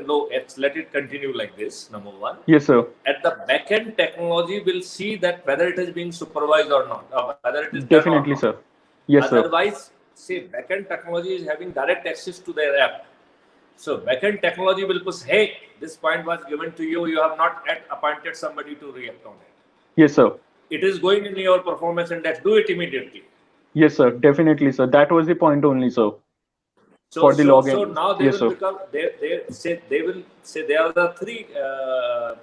Speaker 1: let it continue like this, number one.
Speaker 2: Yes, sir.
Speaker 1: At the backend, technology will see that whether it is being supervised or not, or whether it is
Speaker 2: Definitely,
Speaker 1: done or not.
Speaker 2: sir. Yes, sir.
Speaker 1: Otherwise, say backend technology is having direct access to their app. So backend technology will push, hey, this point was given to you, you have not yet appointed somebody to react on it.
Speaker 2: Yes, sir.
Speaker 1: It is going in your performance index, do it immediately.
Speaker 2: Yes, sir. Definitely, sir. That was the point only, sir. For the login.
Speaker 1: So now they
Speaker 2: Yes,
Speaker 1: will
Speaker 2: sir.
Speaker 1: become, they will say there are the three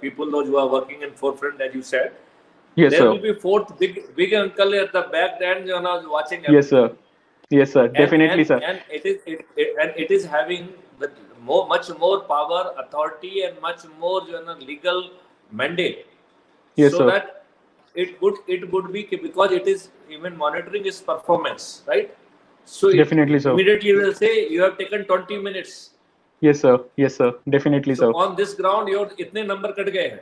Speaker 1: people, those who are working in forefront, as you said.
Speaker 2: Yes,
Speaker 1: There
Speaker 2: sir.
Speaker 1: will be fourth big uncle at the back end, watching everything.
Speaker 2: Yes, sir. Yes, sir. Definitely, sir.
Speaker 1: And it is having much more power, authority, and much more legal mandate.
Speaker 2: Yes,
Speaker 1: so
Speaker 2: sir.
Speaker 1: that it would be, because it is even monitoring its performance, right? So
Speaker 2: Definitely, sir.
Speaker 1: Immediately will say you have taken 20 minutes.
Speaker 2: Yes, sir. Yes, sir. Definitely,
Speaker 1: So
Speaker 2: sir.
Speaker 1: on this ground, your itne number cut gaye hain.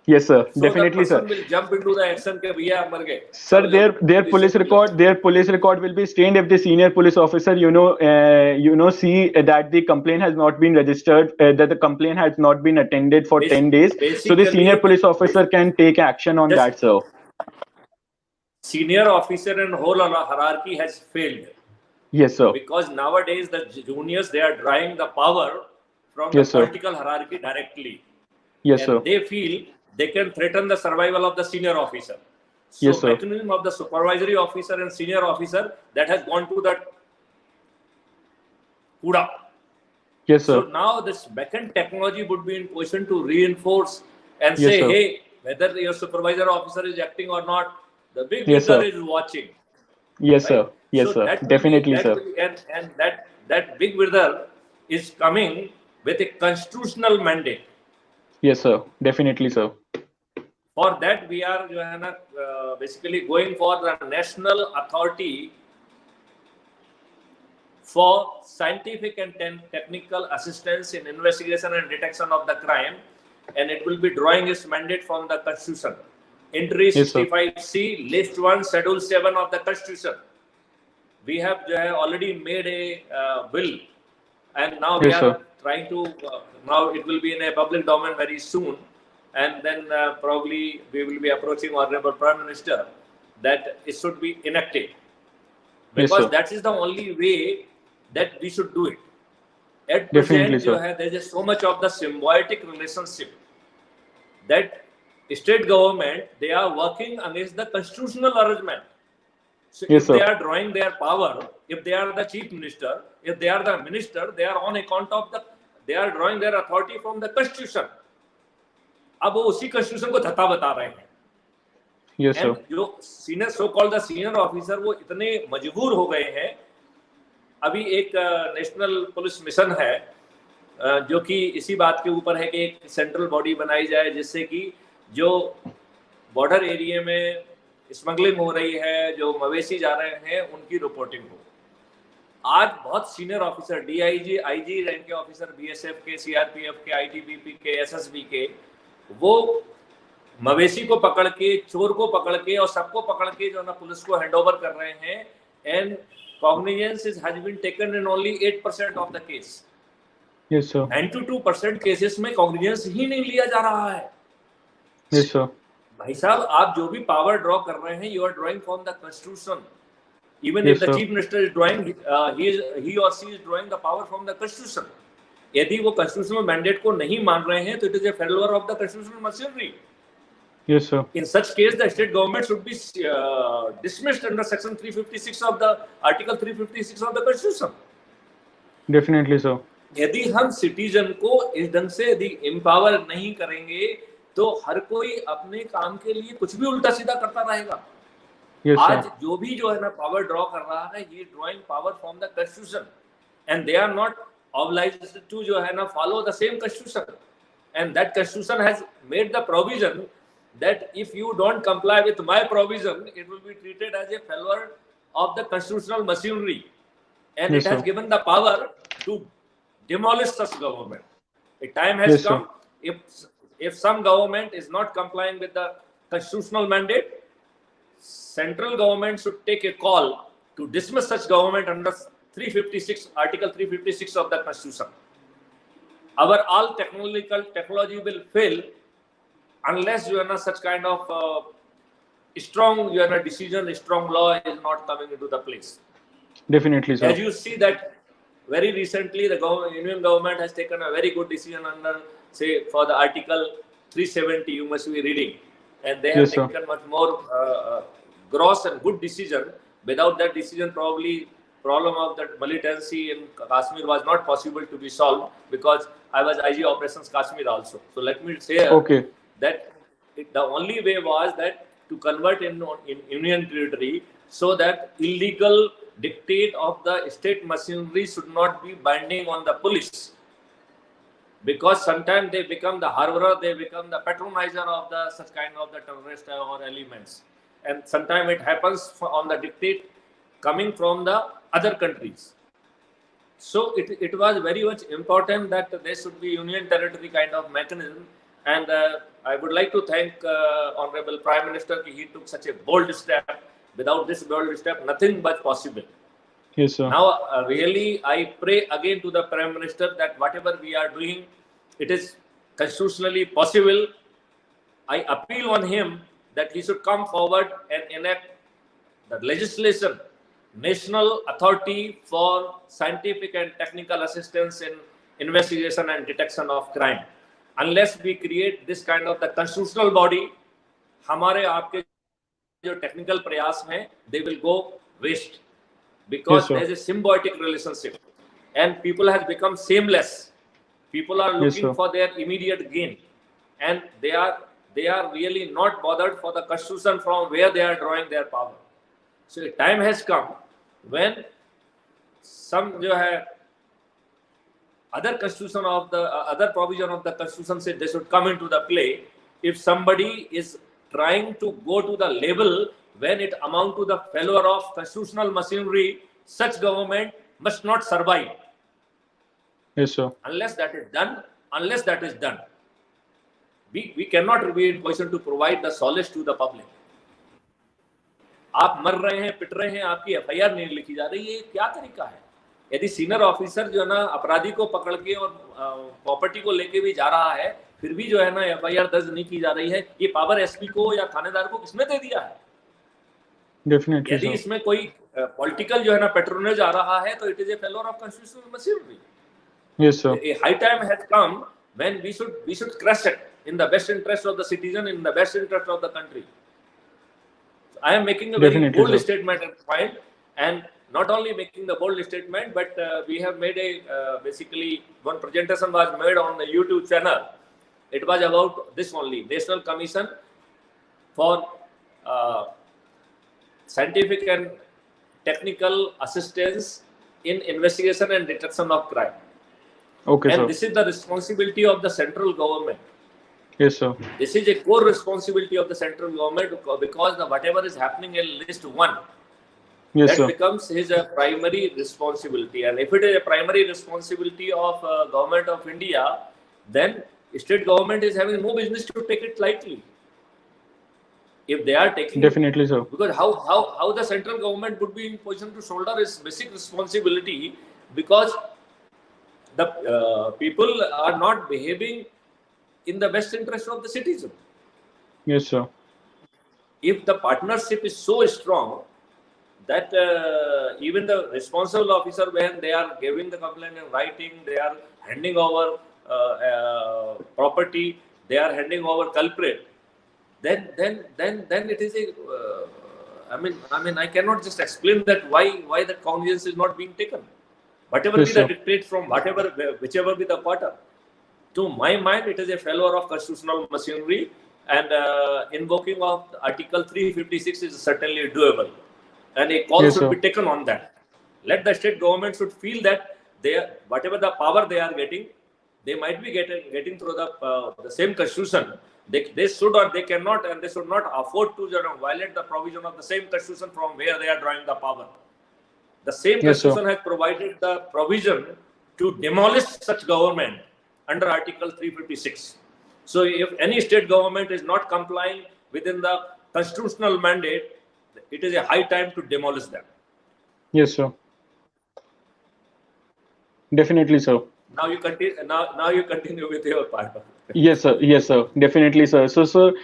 Speaker 2: Yes, sir.
Speaker 1: So
Speaker 2: Definitely,
Speaker 1: the
Speaker 2: sir.
Speaker 1: person will jump into the action ke bhaiya mar gaye.
Speaker 2: Sir, their police record will be stained if the senior police officer see that the complaint has not been registered, that the complaint has not been attended for 10 days. So the senior police officer can take action on that, sir.
Speaker 1: Senior officer and whole hierarchy has failed.
Speaker 2: Yes, sir.
Speaker 1: Because nowadays the juniors, they are drawing the power from
Speaker 2: Yes,
Speaker 1: the
Speaker 2: sir.
Speaker 1: political hierarchy directly.
Speaker 2: Yes,
Speaker 1: And
Speaker 2: sir.
Speaker 1: they feel they can threaten the survival of the senior officer. So
Speaker 2: Yes, sir.
Speaker 1: mechanism of the supervisory officer and senior officer, that has gone to that kuda.
Speaker 2: Yes,
Speaker 1: So
Speaker 2: sir.
Speaker 1: now this backend technology would be in position to reinforce and
Speaker 2: Yes,
Speaker 1: say,
Speaker 2: sir.
Speaker 1: hey, whether your supervisor officer is acting or not, the big
Speaker 2: Yes,
Speaker 1: leader
Speaker 2: sir.
Speaker 1: is watching.
Speaker 2: Yes, sir.
Speaker 1: Right?
Speaker 2: Yes,
Speaker 1: So
Speaker 2: sir.
Speaker 1: that will
Speaker 2: Definitely,
Speaker 1: be,
Speaker 2: sir.
Speaker 1: and that big brother is coming with a constitutional mandate.
Speaker 2: Yes, sir. Definitely, sir.
Speaker 1: For that, we are basically going for the national authority for scientific and technical assistance in investigation and detection of the crime, and it will be drawing its mandate from the Constitution. Entry
Speaker 2: Yes, sir.
Speaker 1: 65C, List 1, Schedule 7 of the Constitution. We have already made a bill, and now we
Speaker 2: Yes,
Speaker 1: are
Speaker 2: sir.
Speaker 1: trying to, now it will be in a public domain very soon, and then probably we will be approaching Honorable Prime Minister that it should be enacted.
Speaker 2: Yes,
Speaker 1: Because
Speaker 2: sir.
Speaker 1: that is the only way that we should do it. At
Speaker 2: Definitely,
Speaker 1: present, जो
Speaker 2: sir.
Speaker 1: है, there is so much of the symbiotic relationship that state government, they are working against the constitutional arrangement. So
Speaker 2: Yes,
Speaker 1: if they
Speaker 2: sir.
Speaker 1: are drawing their power, if they are the chief minister, if they are the minister, they are on account of the, they are drawing their authority from the constitution. अब वो उसी constitution को धत्ता बता रहे हैं.
Speaker 2: Yes, sir.
Speaker 1: And जो senior, so called the senior officer, वो इतने मजबूर हो गए हैं. अभी एक नेशनल पुलिस मिशन है जो कि इसी बात के ऊपर है कि एक सेंट्रल बॉडी बनाई जाए जिससे कि जो बॉर्डर एरिया में स्मगलिंग हो रही है, जो मवेशी जा रहे हैं, उनकी रिपोर्टिंग हो. आज बहुत senior officer, DIG, IG rank के ऑफिसर, बीएसएफ के, सीआरपीएफ के, आईटीबीपी के, एसएसबी के, वो मवेशी को पकड़ के, चोर को पकड़ के और सबको पकड़ के जो है ना पुलिस को हैंडओवर कर रहे हैं. And cognizance has been taken in only 8% of the case.
Speaker 2: Yes, sir.
Speaker 1: 92% cases में cognizance ही नहीं लिया जा रहा है.
Speaker 2: Yes, sir.
Speaker 1: भाई साहब, आप जो भी पावर ड्रॉ कर रहे हैं, you are drawing from the constitution. Even
Speaker 2: Yes,
Speaker 1: if the
Speaker 2: sir.
Speaker 1: chief minister is drawing, he or she is drawing the power from the constitution. यदि वो constitutional mandate को नहीं मान रहे हैं, तो it is a failure of the constitutional machinery.
Speaker 2: Yes, sir.
Speaker 1: In such case, the state government should be dismissed under section 356 of the article 356 of the constitution.
Speaker 2: Definitely, sir.
Speaker 1: यदि हम citizen को इस ढंग से यदि एम्पावर नहीं करेंगे, तो हर कोई अपने काम के लिए कुछ भी उल्टा सीधा करता रहेगा.
Speaker 2: Yes,
Speaker 1: आज
Speaker 2: sir.
Speaker 1: जो भी जो है ना पावर ड्रॉ कर रहा है, ये drawing power from the constitution, and they are not obliged to जो है ना follow the same constitution. And that constitution has made the provision that if you don't comply with my provision, it will be treated as a failure of the constitutional machinery, and
Speaker 2: Yes,
Speaker 1: it has
Speaker 2: sir.
Speaker 1: given the power to demolish such government. A time has
Speaker 2: Yes,
Speaker 1: come. If some government is not complying with the constitutional mandate, central government should take a call to dismiss such government under 356 article 356 of the constitution. Our all technology will fail unless you are not such kind of strong, you are not decision, strong law is not coming into the place.
Speaker 2: Definitely, sir.
Speaker 1: As you see that very recently the Union government has taken a very good decision under, say, for the article 370, you must be reading, and they have
Speaker 2: Yes, sir.
Speaker 1: taken much more gross and good decision. Without that decision, probably problem of the militancy in Kashmir was not possible to be solved, because I was IG operations Kashmir also. So let me say
Speaker 2: Okay.
Speaker 1: that the only way was that to convert in union territory, so that illegal dictate of the state machinery should not be binding on the police, because sometimes they become the harborer, they become the patronizer of the such kind of the terrorist or elements, and sometimes it happens on the dictate coming from the other countries. So it was very much important that there should be union territory kind of mechanism. And I would like to thank Honorable Prime Minister that he took such a bold step. Without this bold step, nothing but possible.
Speaker 2: Yes, sir.
Speaker 1: Now, really, I pray again to the Prime Minister that whatever we are doing, it is constitutionally possible. I appeal on him that he should come forward and enact the legislation, National Authority for Scientific and Technical Assistance in Investigation and Detection of Crime. Unless we create this kind of the constitutional body, हमारे आपके जो technical प्रयास हैं, they will go waste, because
Speaker 2: Yes, sir.
Speaker 1: there is a symbiotic relationship, and people has become shameless. People are looking
Speaker 2: sir.
Speaker 1: for their immediate gain, and they are really not bothered for the constitution from where they are drawing their power. So a time has come when some जो है other constitution of the other provision of the constitution said they should come into the play. If somebody is trying to go to the level when it amount to the failure of constitutional machinery, such government must not survive.
Speaker 2: Yes, sir.
Speaker 1: Unless that is done, we cannot be in position to provide the solace to the public. आप मर रहे हैं, पिट रहे हैं, आपकी FIR नहीं लिखी जा रही है, क्या तरीका है? यदि सीनियर ऑफिसर जो है ना अपराधी को पकड़ के और प्रॉपर्टी को लेके भी जा रहा है, फिर भी जो है ना एफआईआर दर्ज नहीं की जा रही है, ये पावर एसपी को या थानेदार को किसने दे दिया है?
Speaker 2: Definitely,
Speaker 1: यदि
Speaker 2: sir.
Speaker 1: इसमें कोई पॉलिटिकल जो है ना पेट्रोनेज आ रहा है, तो it is a failure of constitutional machinery.
Speaker 2: Yes, sir.
Speaker 1: A high time has come when we should crush it in the best interest of the citizen, in the best interest of the country. I am making a very
Speaker 2: Definitely,
Speaker 1: bold
Speaker 2: sir.
Speaker 1: statement at this point, and not only making the bold statement, but we have made a basically one presentation was made on the YouTube channel. It was about this only: National Commission for Scientific and Technical Assistance in Investigation and Detection of Crime.
Speaker 2: Okay,
Speaker 1: And
Speaker 2: sir.
Speaker 1: this is the responsibility of the central government.
Speaker 2: Yes, sir.
Speaker 1: This is a core responsibility of the central government because whatever is happening in list 1,
Speaker 2: Yes,
Speaker 1: that
Speaker 2: sir.
Speaker 1: becomes his primary responsibility. And if it is a primary responsibility of government of India, then state government is having no business to take it lightly. If they are taking
Speaker 2: Definitely, sir.
Speaker 1: because how the central government would be in position to shoulder its basic responsibility, because the people are not behaving in the best interest of the citizen.
Speaker 2: Yes, sir.
Speaker 1: If the partnership is so strong that even the responsible officer, when they are giving the complaint in writing, they are handing over property, they are handing over culprit, then it is a I mean I cannot just explain that why the cognizance is not being taken, whatever
Speaker 2: Yes,
Speaker 1: be the
Speaker 2: sir.
Speaker 1: dictate from whichever be the quarter. To my mind, it is a failure of constitutional machinery, and invoking of Article 356 is certainly doable, and a call
Speaker 2: Yes,
Speaker 1: should
Speaker 2: sir.
Speaker 1: be taken on that. Let the state government should feel that whatever the power they are getting, they might be getting through the same constitution. They should or they cannot, and they should not afford to violate the provision of the same constitution from where they are drawing the power. The same
Speaker 2: Yes, sir.
Speaker 1: constitution has provided the provision to demolish such government under Article 356. So if any state government is not complying within the constitutional mandate, it is a high time to demolish them.
Speaker 2: Yes, sir. Definitely, sir.
Speaker 1: Now you continue. Now you continue with your part of it.
Speaker 2: Yes, sir. Yes, sir. Definitely, sir. So, sir,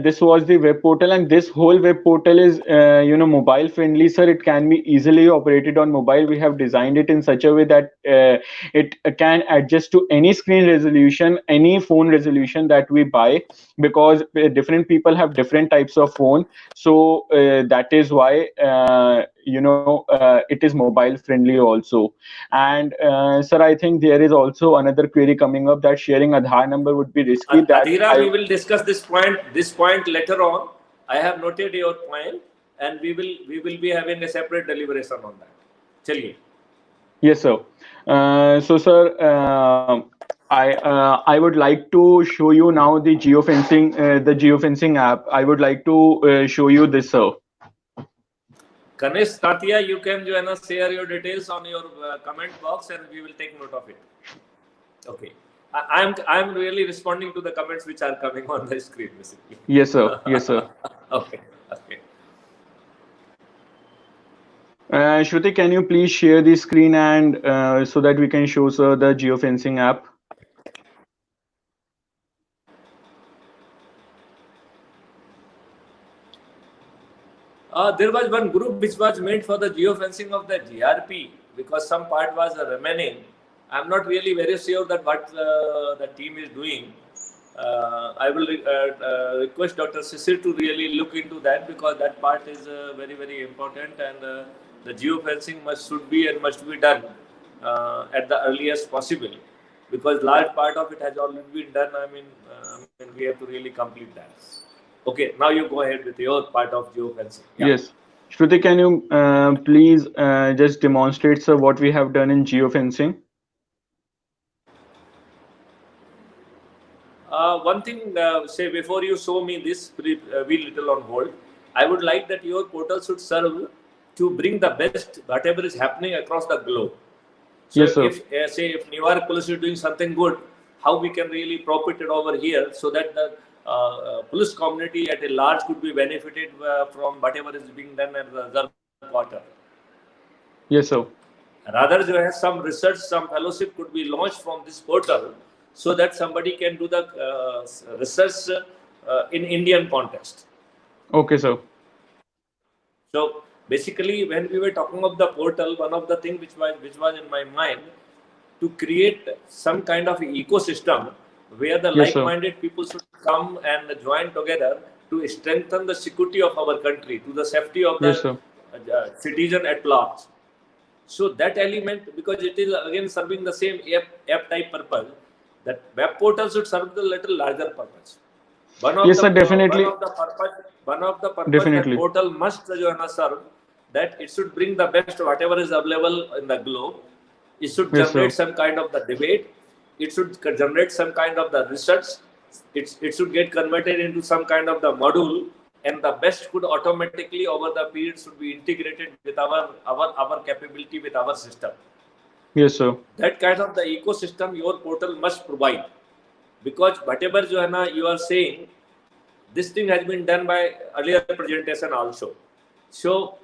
Speaker 2: this was the web portal, and this whole web portal is, mobile friendly, sir. It can be easily operated on mobile. We have designed it in such a way that it can adjust to any screen resolution, any phone resolution that we buy, because different people have different types of phone. So that is why it is mobile friendly also. And sir, I think there is also another query coming up that sharing Aadhaar number would be risky. That
Speaker 1: Adhira, we will discuss this point later on. I have noted your point, and we will be having a separate deliberation on that. Chaliye.
Speaker 2: Yes, sir. So, sir, I would like to show you now the geofencing app. I would like to show you this, sir.
Speaker 1: Ganesh Tatia, you can join us, share your details on your comment box, and we will take note of it. Okay. I'm really responding to the comments which are coming on the screen, basically.
Speaker 2: Yes, sir. Yes, sir.
Speaker 1: Okay.
Speaker 2: Shruti, can you please share the screen and so that we can show, sir, the geofencing app?
Speaker 1: There was one group which was made for the geofencing of the GRP, because some part was remaining. I'm not really very sure that what the team is doing. I will request Dr. Sisir to really look into that, because that part is very, very important, and the geofencing must be done at the earliest possible, because large part of it has already been done. I mean, we have to really complete that. Okay, now you go ahead with your part of geofencing. Yeah.
Speaker 2: Yes. Shruti, can you please just demonstrate, sir, what we have done in geofencing?
Speaker 1: One thing, say before you show me this, we little on hold. I would like that your portal should serve to bring the best whatever is happening across the globe. So
Speaker 2: Yes, sir.
Speaker 1: if say if Newark police is doing something good, how we can really propagate it over here, so that the police community at a large could be benefited from whatever is being done at the other quarter.
Speaker 2: Yes, sir.
Speaker 1: Rather, there has some research, some fellowship could be launched from this portal, so that somebody can do the research in Indian context.
Speaker 2: Okay, sir.
Speaker 1: So basically, when we were talking of the portal, one of the things which was in my mind, to create some kind of ecosystem where the
Speaker 2: Yes, sir.
Speaker 1: like-minded people should come and join together to strengthen the security of our country, to the safety of the
Speaker 2: Yes, sir.
Speaker 1: citizen at large. So that element, because it is again serving the same app type purpose, that web portal should serve the little larger purpose. One of
Speaker 2: Yes,
Speaker 1: the
Speaker 2: sir, definitely.
Speaker 1: one of the purpose
Speaker 2: Definitely.
Speaker 1: that portal must जो है ना serve, that it should bring the best whatever is available in the globe. It should
Speaker 2: Yes, sir.
Speaker 1: generate some kind of the debate. It should generate some kind of the research. It should get converted into some kind of the module, and the best could automatically over the period should be integrated with our capability with our system.
Speaker 2: Yes, sir.
Speaker 1: That kind of the ecosystem your portal must provide, because whatever जो है ना you are saying, this thing has been done by earlier presentation also. So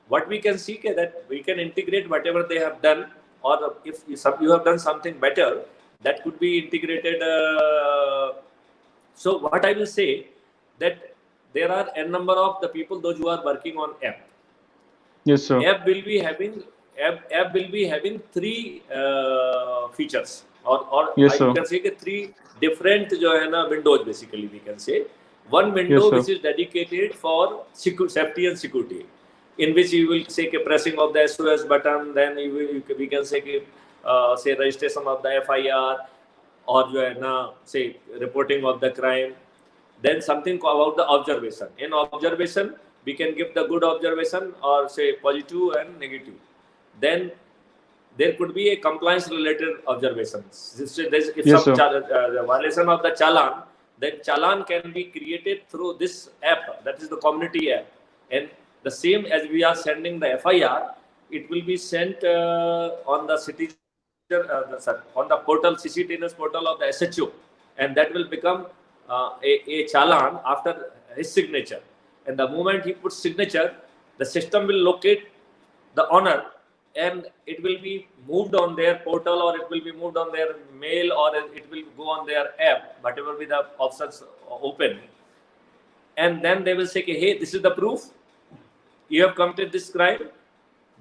Speaker 1: what we can see is that we can integrate whatever they have done, or if you have done something better, that could be integrated. So what I will say, that there are n number of the people, those who are working on app.
Speaker 2: Yes, sir.
Speaker 1: App will be having three features, or
Speaker 2: Yes,
Speaker 1: you
Speaker 2: sir.
Speaker 1: can say कि three different जो है ना windows, basically we can say. One window
Speaker 2: Yes, sir.
Speaker 1: which is dedicated for safety and security, in which you will say कि pressing of the SOS button, then we can say कि say registration of the FIR, or जो है ना say reporting of the crime. Then something about the observation. In observation, we can give the good observation, or say positive and negative. Then there could be a compliance related observations. If
Speaker 2: Yes,
Speaker 1: some
Speaker 2: sir.
Speaker 1: the violation of the challan, then challan can be created through this app, that is the community app. And the same as we are sending the FIR, it will be sent on the citizen on the portal, CCTNS portal of the SHO, and that will become a challan after his signature. And the moment he puts signature, the system will locate the owner, and it will be moved on their portal, or it will be moved on their mail, or it will go on their app, whatever be the options open. And then they will say, hey, this is the proof. You have committed this crime.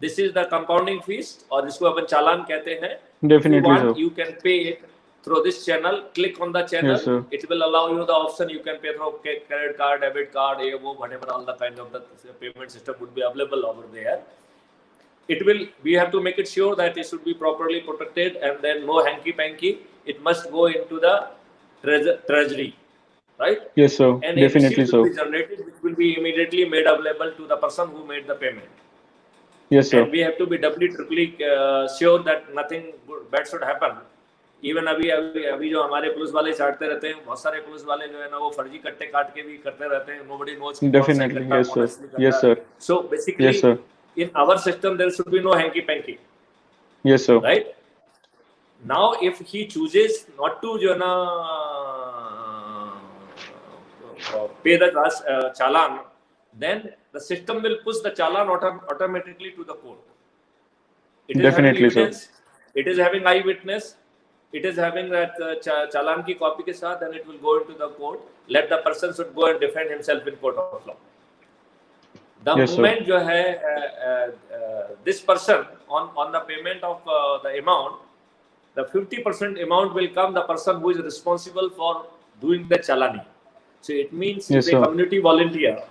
Speaker 1: This is the compounding fees, or जिसको अपन चालान कहते हैं.
Speaker 2: Definitely,
Speaker 1: If you want,
Speaker 2: sir.
Speaker 1: you can pay it through this channel. Click on the channel.
Speaker 2: Yes, sir.
Speaker 1: It will allow you the option. You can pay through credit card, debit card, whatever all the kind of the payment system would be available over there. It will. We have to make it sure that it should be properly protected, and then no hanky panky. It must go into the treasury, right?
Speaker 2: Yes, sir.
Speaker 1: And a
Speaker 2: Definitely,
Speaker 1: receipt will
Speaker 2: sir.
Speaker 1: be generated, which will be immediately made available to the person who made the payment.
Speaker 2: Yes, sir.
Speaker 1: And we have to be doubly, triply sure that nothing bad should happen. Even अभी जो हमारे police वाले चाटते रहते हैं, बहुत सारे police वाले जो है ना वो फर्जी कट्टे काट के भी करते रहते हैं. Nobody knows.
Speaker 2: Definitely, yes, sir. Yes, sir.
Speaker 1: So basically,
Speaker 2: Yes, sir.
Speaker 1: in our system there should be no hanky panky,
Speaker 2: Yes, sir.
Speaker 1: right? Now, if he chooses not to जो है ना pay the challan, then the system will push the challan automatically to the court. It is
Speaker 2: Definitely,
Speaker 1: having
Speaker 2: sir.
Speaker 1: evidence, it is having eyewitness, it is having that challan ki copy ke saath, then it will go into the court. Let the person should go and defend himself in court of law. The
Speaker 2: Yes, sir.
Speaker 1: moment जो है this person on the payment of the amount, the 50% amount will come the person who is responsible for doing the chalani. So it means
Speaker 2: Yes,
Speaker 1: if a
Speaker 2: sir.
Speaker 1: community volunteer,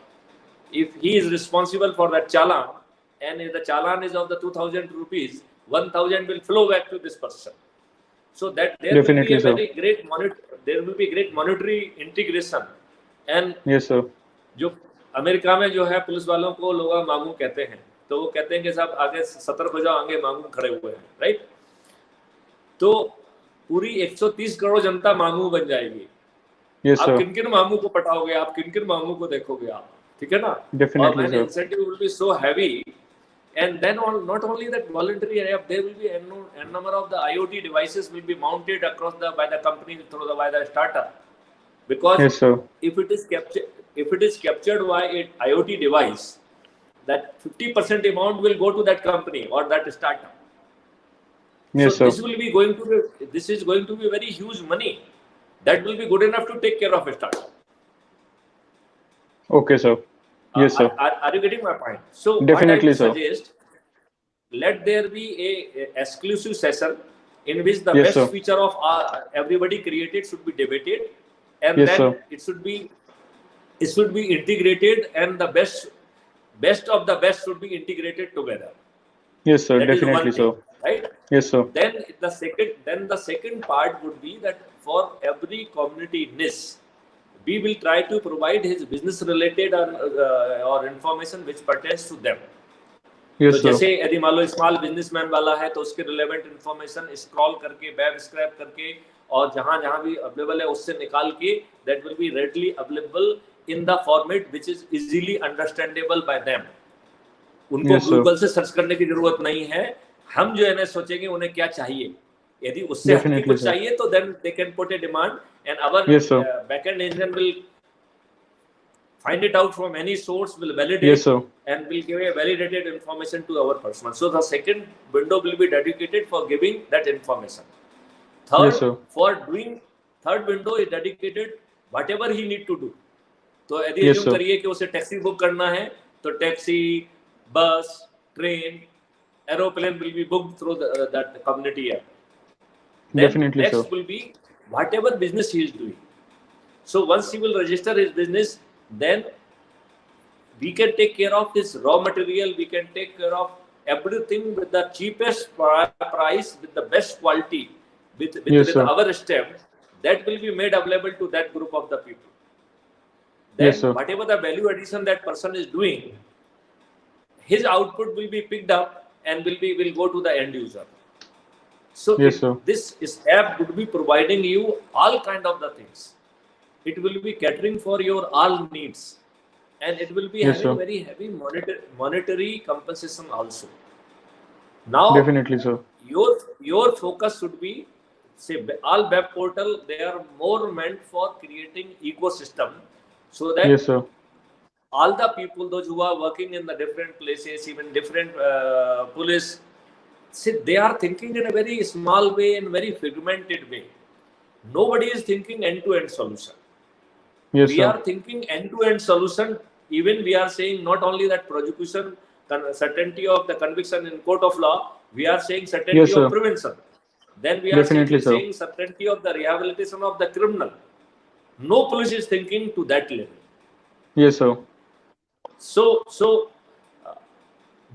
Speaker 1: if he is responsible for that challan, and if the challan is of the 2,000 rupees, 1,000 will flow back to this person. So that there
Speaker 2: Definitely,
Speaker 1: will
Speaker 2: sir.
Speaker 1: be a very great there will be great monetary integration. And
Speaker 2: Yes, sir.
Speaker 1: जो America में जो है police वालों को लोग मामू कहते हैं, तो वो कहते हैं कि साहब आगे सतर्क हो जाओ, आगे मामू खड़े हुए हैं, राइट? तो पूरी 130 करोड़ जनता मामू बन जाएगी.
Speaker 2: Yes,
Speaker 1: आप
Speaker 2: sir.
Speaker 1: किन किन मामू को पटाओगे, आप किन किन मामू को देखोगे आप, ठीक है ना?
Speaker 2: Definitely,
Speaker 1: And
Speaker 2: sir.
Speaker 1: incentive will be so heavy, and then not only that voluntary app, there will be a number of the IoT devices will be mounted across by the company by the startup, because
Speaker 2: Yes, sir.
Speaker 1: if it is captured by an IoT device, that 50% amount will go to that company or that startup.
Speaker 2: Yes,
Speaker 1: So
Speaker 2: sir.
Speaker 1: this is going to be very huge money that will be good enough to take care of a startup.
Speaker 2: Okay, sir. Yes, sir.
Speaker 1: Are you getting my point? So
Speaker 2: Definitely,
Speaker 1: what I
Speaker 2: sir.
Speaker 1: would suggest, let there be a exclusive session in which the
Speaker 2: Yes,
Speaker 1: best
Speaker 2: sir.
Speaker 1: feature of everybody created should be debated, and
Speaker 2: Yes,
Speaker 1: then
Speaker 2: sir.
Speaker 1: it should be integrated, and the best of the best should be integrated together.
Speaker 2: Yes, sir.
Speaker 1: That is
Speaker 2: Definitely,
Speaker 1: one thing,
Speaker 2: sir.
Speaker 1: right?
Speaker 2: Yes, sir.
Speaker 1: Then the second part would be that for every community niche, we will try to provide his business related or information which pertains to them. तो
Speaker 2: Yes, sir.
Speaker 1: जैसे यदि मान लो small businessman वाला है तो उसके relevant information scroll करके web scrap करके और जहां जहां भी अवेलेबल है उससे निकाल के that will be readily available in the format which is easily understandable by them. उनको
Speaker 2: Yes, sir.
Speaker 1: गूगल से सर्च करने की जरूरत नहीं है. हम जो है ना सोचेंगे उन्हें क्या चाहिए. यदि उससे हटके
Speaker 2: Definitely,
Speaker 1: कुछ
Speaker 2: sir.
Speaker 1: चाहिए तो then they can put a demand and our
Speaker 2: Yes, sir.
Speaker 1: Backend engine will find it out from any source, will validate,
Speaker 2: Yes, sir.
Speaker 1: and will give a validated information to our person. So the second window will be dedicated for giving that information. Third,
Speaker 2: Yes, sir.
Speaker 1: third window is dedicated whatever he need to do. तो यदि
Speaker 2: Yes,
Speaker 1: assume
Speaker 2: sir.
Speaker 1: करिए कि उसे taxi book करना है तो taxi, बस, train, aeroplane will be booked through that community app. Then
Speaker 2: Definitely,
Speaker 1: next
Speaker 2: sir.
Speaker 1: will be whatever business he is doing. So once he will register his business, then we can take care of his raw material, we can take care of everything with the cheapest price, with the best quality, with
Speaker 2: Yes, sir.
Speaker 1: our stamp, that will be made available to that group of the people. Then
Speaker 2: Yes, sir.
Speaker 1: whatever the value addition that person is doing, his output will be picked up and will go to the end user. So
Speaker 2: Yes, sir.
Speaker 1: this app would be providing you all kind of the things. It will be catering for your all needs, and it will be
Speaker 2: Yes,
Speaker 1: having
Speaker 2: sir.
Speaker 1: very heavy monetary compensation also. Now,
Speaker 2: Definitely, sir.
Speaker 1: your focus should be, say, all web portal, they are more meant for creating ecosystem, so that
Speaker 2: Yes, sir.
Speaker 1: all the people, those who are working in the different places, even different police, see, they are thinking in a very small way and very fragmented way. Nobody is thinking end-to-end solution.
Speaker 2: Yes,
Speaker 1: We
Speaker 2: sir.
Speaker 1: are thinking end-to-end solution. Even we are saying not only that prosecution, certainty of the conviction in court of law, we are saying certainty
Speaker 2: Yes, sir.
Speaker 1: of prevention. Then we are
Speaker 2: Definitely, sir.
Speaker 1: saying certainty of the rehabilitation of the criminal. No police is thinking to that level.
Speaker 2: Yes, sir.
Speaker 1: So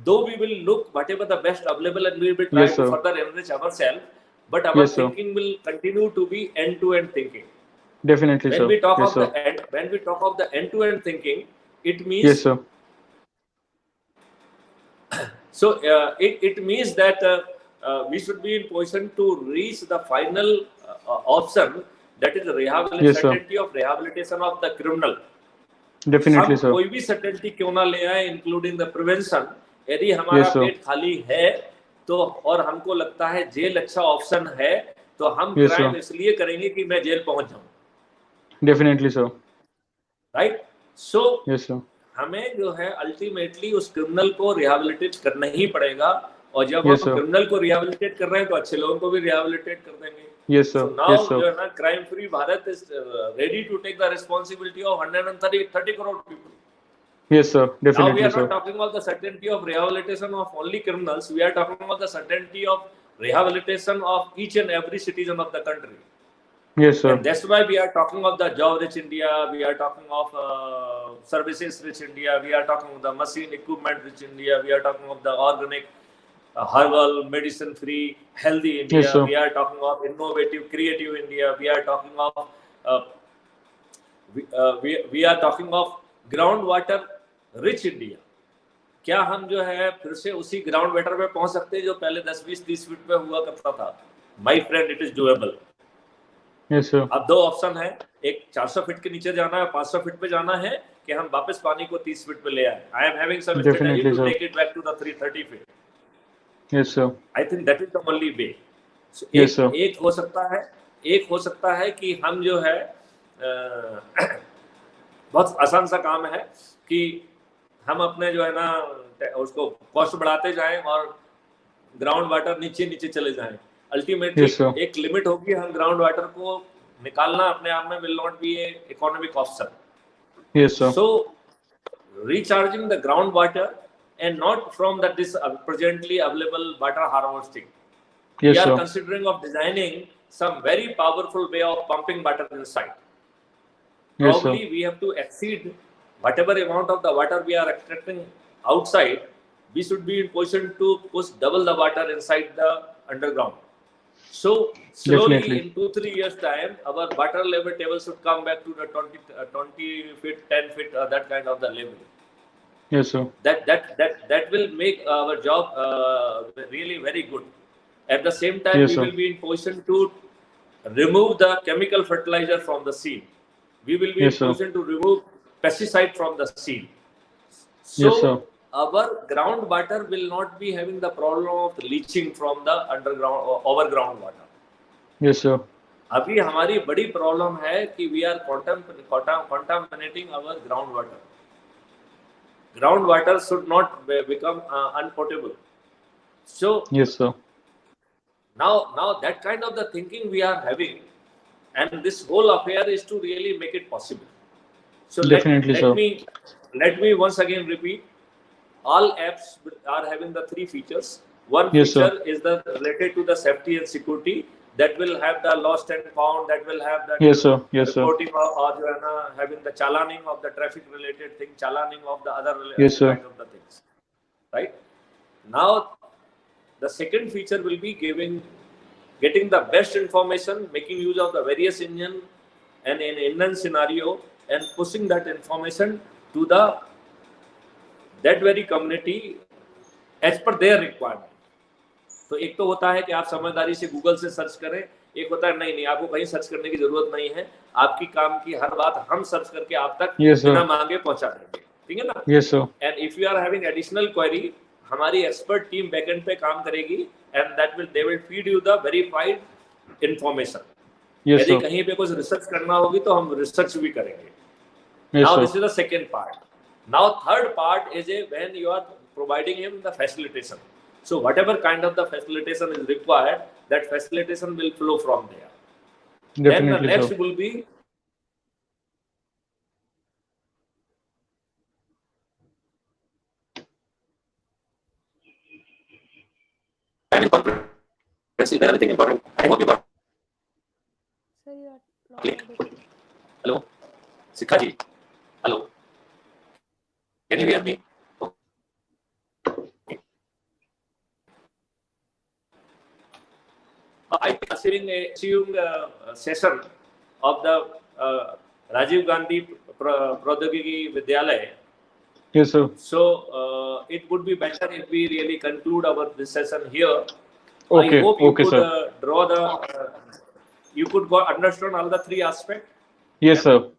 Speaker 1: though we will look whatever the best available and we will try
Speaker 2: Yes,
Speaker 1: to
Speaker 2: sir.
Speaker 1: further enrich ourselves, but our
Speaker 2: Yes, sir.
Speaker 1: thinking will continue to be end-to-end thinking.
Speaker 2: Definitely,
Speaker 1: When
Speaker 2: sir.
Speaker 1: we talk
Speaker 2: Yes,
Speaker 1: of
Speaker 2: sir.
Speaker 1: the end-to-end thinking, it means
Speaker 2: Yes, sir.
Speaker 1: so it means that we should be in position to reach the final option, that is
Speaker 2: Yes, sir.
Speaker 1: certainty of rehabilitation of the criminal.
Speaker 2: Definitely,
Speaker 1: हम
Speaker 2: sir.
Speaker 1: कोई भी certainty क्यों ना ले आए, including the prevention. यदि हमारा
Speaker 2: Yes, sir.
Speaker 1: पेट खाली है तो और हमको लगता है जेल अच्छा ऑप्शन है, तो हम
Speaker 2: Yes,
Speaker 1: क्राइम
Speaker 2: sir.
Speaker 1: इसलिए करेंगे कि मैं जेल पहुंच जाऊं.
Speaker 2: Definitely, sir.
Speaker 1: राइट. सो
Speaker 2: Yes, sir.
Speaker 1: हमें जो है अल्टीमेटली उस क्रिमिनल को रिहैबिलिटेट करना ही पड़ेगा, और जब
Speaker 2: Yes,
Speaker 1: हम
Speaker 2: sir.
Speaker 1: क्रिमिनल को रिहैबिलिटेट कर रहे हैं तो अच्छे लोगों को भी रिहैबिलिटेट कर देंगे.
Speaker 2: Yes, sir.
Speaker 1: So now
Speaker 2: Yes,
Speaker 1: जो
Speaker 2: sir.
Speaker 1: है ना crime free Bharat is ready to take the responsibility of 130 crore people.
Speaker 2: Yes, sir.
Speaker 1: Now we
Speaker 2: Definitely,
Speaker 1: are not
Speaker 2: sir.
Speaker 1: talking about the certainty of rehabilitation of only criminals. We are talking about the certainty of rehabilitation of each and every citizen of the country.
Speaker 2: Yes, sir.
Speaker 1: And that's why we are talking of the job-rich India. We are talking of services-rich India. We are talking of the machine equipment-rich India. We are talking of the organic, herbal, medicine-free, healthy India.
Speaker 2: Yes, sir.
Speaker 1: We are talking of innovative, creative India. We are talking of we are talking of groundwater rich India. क्या हम जो है फिर से उसी ground water पे पहुंच सकते हैं जो पहले 10, 20, 30 फीट पे हुआ करता था? My friend, it is doable.
Speaker 2: Yes, sir.
Speaker 1: अब दो ऑप्शन है, एक 400 फीट के नीचे जाना है, 500 फीट पे जाना है, कि हम वापस पानी को 30 फीट पे ले आए. I am having some strategy
Speaker 2: Definitely,
Speaker 1: to
Speaker 2: sir.
Speaker 1: Take it back to the 330 feet.
Speaker 2: Yes, sir.
Speaker 1: I think that is the only way. So
Speaker 2: Yes, sir.
Speaker 1: एक हो सकता है कि हम जो है बहुत आसान सा काम है कि हम अपने जो है ना उसको कॉस्ट बढ़ाते जाएं और ग्राउंड वाटर नीचे नीचे चले जाएं. Ultimately
Speaker 2: Yes, sir.
Speaker 1: एक लिमिट होगी, हम ग्राउंड वाटर को निकालना अपने आप में will not be A economic option.
Speaker 2: Yes, sir.
Speaker 1: So recharging the groundwater and not from the presently available water harvesting.
Speaker 2: Yes,
Speaker 1: we are
Speaker 2: sir.
Speaker 1: considering of designing some very powerful way of pumping water inside.
Speaker 2: Yes, sir.
Speaker 1: Probably we have to exceed whatever amount of the water we are extracting outside. We should be in position to push double the water inside the underground. So slowly
Speaker 2: Definitely.
Speaker 1: in 2-3 years time, our water level table should come back to the 20 feet, 10 feet, that kind of the level.
Speaker 2: Yes, sir.
Speaker 1: That will make our job really very good. At the same time,
Speaker 2: Yes,
Speaker 1: we
Speaker 2: sir.
Speaker 1: will be in position to remove the chemical fertilizer from the seed. We will be
Speaker 2: Yes,
Speaker 1: in
Speaker 2: sir.
Speaker 1: position to remove pesticide from the seed.
Speaker 2: Yes, sir.
Speaker 1: So our groundwater will not be having the problem of leaching from the underground or overground water.
Speaker 2: Yes, sir.
Speaker 1: अभी हमारी बड़ी problem है कि we are contaminating our groundwater. Groundwater should not become unpotable. So
Speaker 2: Yes, sir.
Speaker 1: now that kind of the thinking we are having, and this whole affair is to really make it possible. So
Speaker 2: Definitely, sir.
Speaker 1: let me once again repeat. All apps are having the 3 features. One
Speaker 2: Yes, sir.
Speaker 1: feature is the related to the safety and security. That will have the lost and found. That will have the
Speaker 2: Yes, sir. Yes, sir.
Speaker 1: reporting or having the chalaning of the traffic related thing, chalaning of the other
Speaker 2: Yes, sir.
Speaker 1: kind of the things. Right? Now, the second feature will be getting the best information, making use of the various engine and in inland scenario, and pushing that information to that very community as per their requirement. तो एक तो होता है कि आप समझदारी से Google से सर्च करें, एक होता है नहीं आपको कहीं सर्च करने की जरूरत नहीं है, आपकी काम की हर बात हम सर्च करके आप तक
Speaker 2: Yes, sir.
Speaker 1: बिना मांगे पहुंचा देंगे, ठीक है ना?
Speaker 2: Yes, sir.
Speaker 1: And if you are having additional query, हमारी एक्सपर्ट टीम बैकएंड पे काम करेगी and they will feed you the verified information.
Speaker 2: Yes,
Speaker 1: यदि
Speaker 2: sir.
Speaker 1: कहीं पे कुछ रिसर्च करना होगी तो हम रिसर्च भी करेंगे.
Speaker 2: Yes,
Speaker 1: Now
Speaker 2: sir.
Speaker 1: this is the second part. Now third part is when you are providing him the facilitation. So whatever kind of the facilitation is required, that facilitation will flow from there. Then the
Speaker 2: Definitely,
Speaker 1: next
Speaker 2: sir.
Speaker 1: will be everything important. I hope you got.
Speaker 6: Sir, you are not audible.
Speaker 1: Hello, Sikha ji. Hello. Can you hear me? I am assuming a session of the Rajiv Gandhi Pradyogiki Vidyalaya.
Speaker 2: Yes, sir.
Speaker 1: So it would be better if we really conclude our this session here.
Speaker 2: Okay.
Speaker 1: I hope you
Speaker 2: Okay,
Speaker 1: could
Speaker 2: sir.
Speaker 1: draw the. You could understand all the 3 aspects.
Speaker 2: Yes, sir.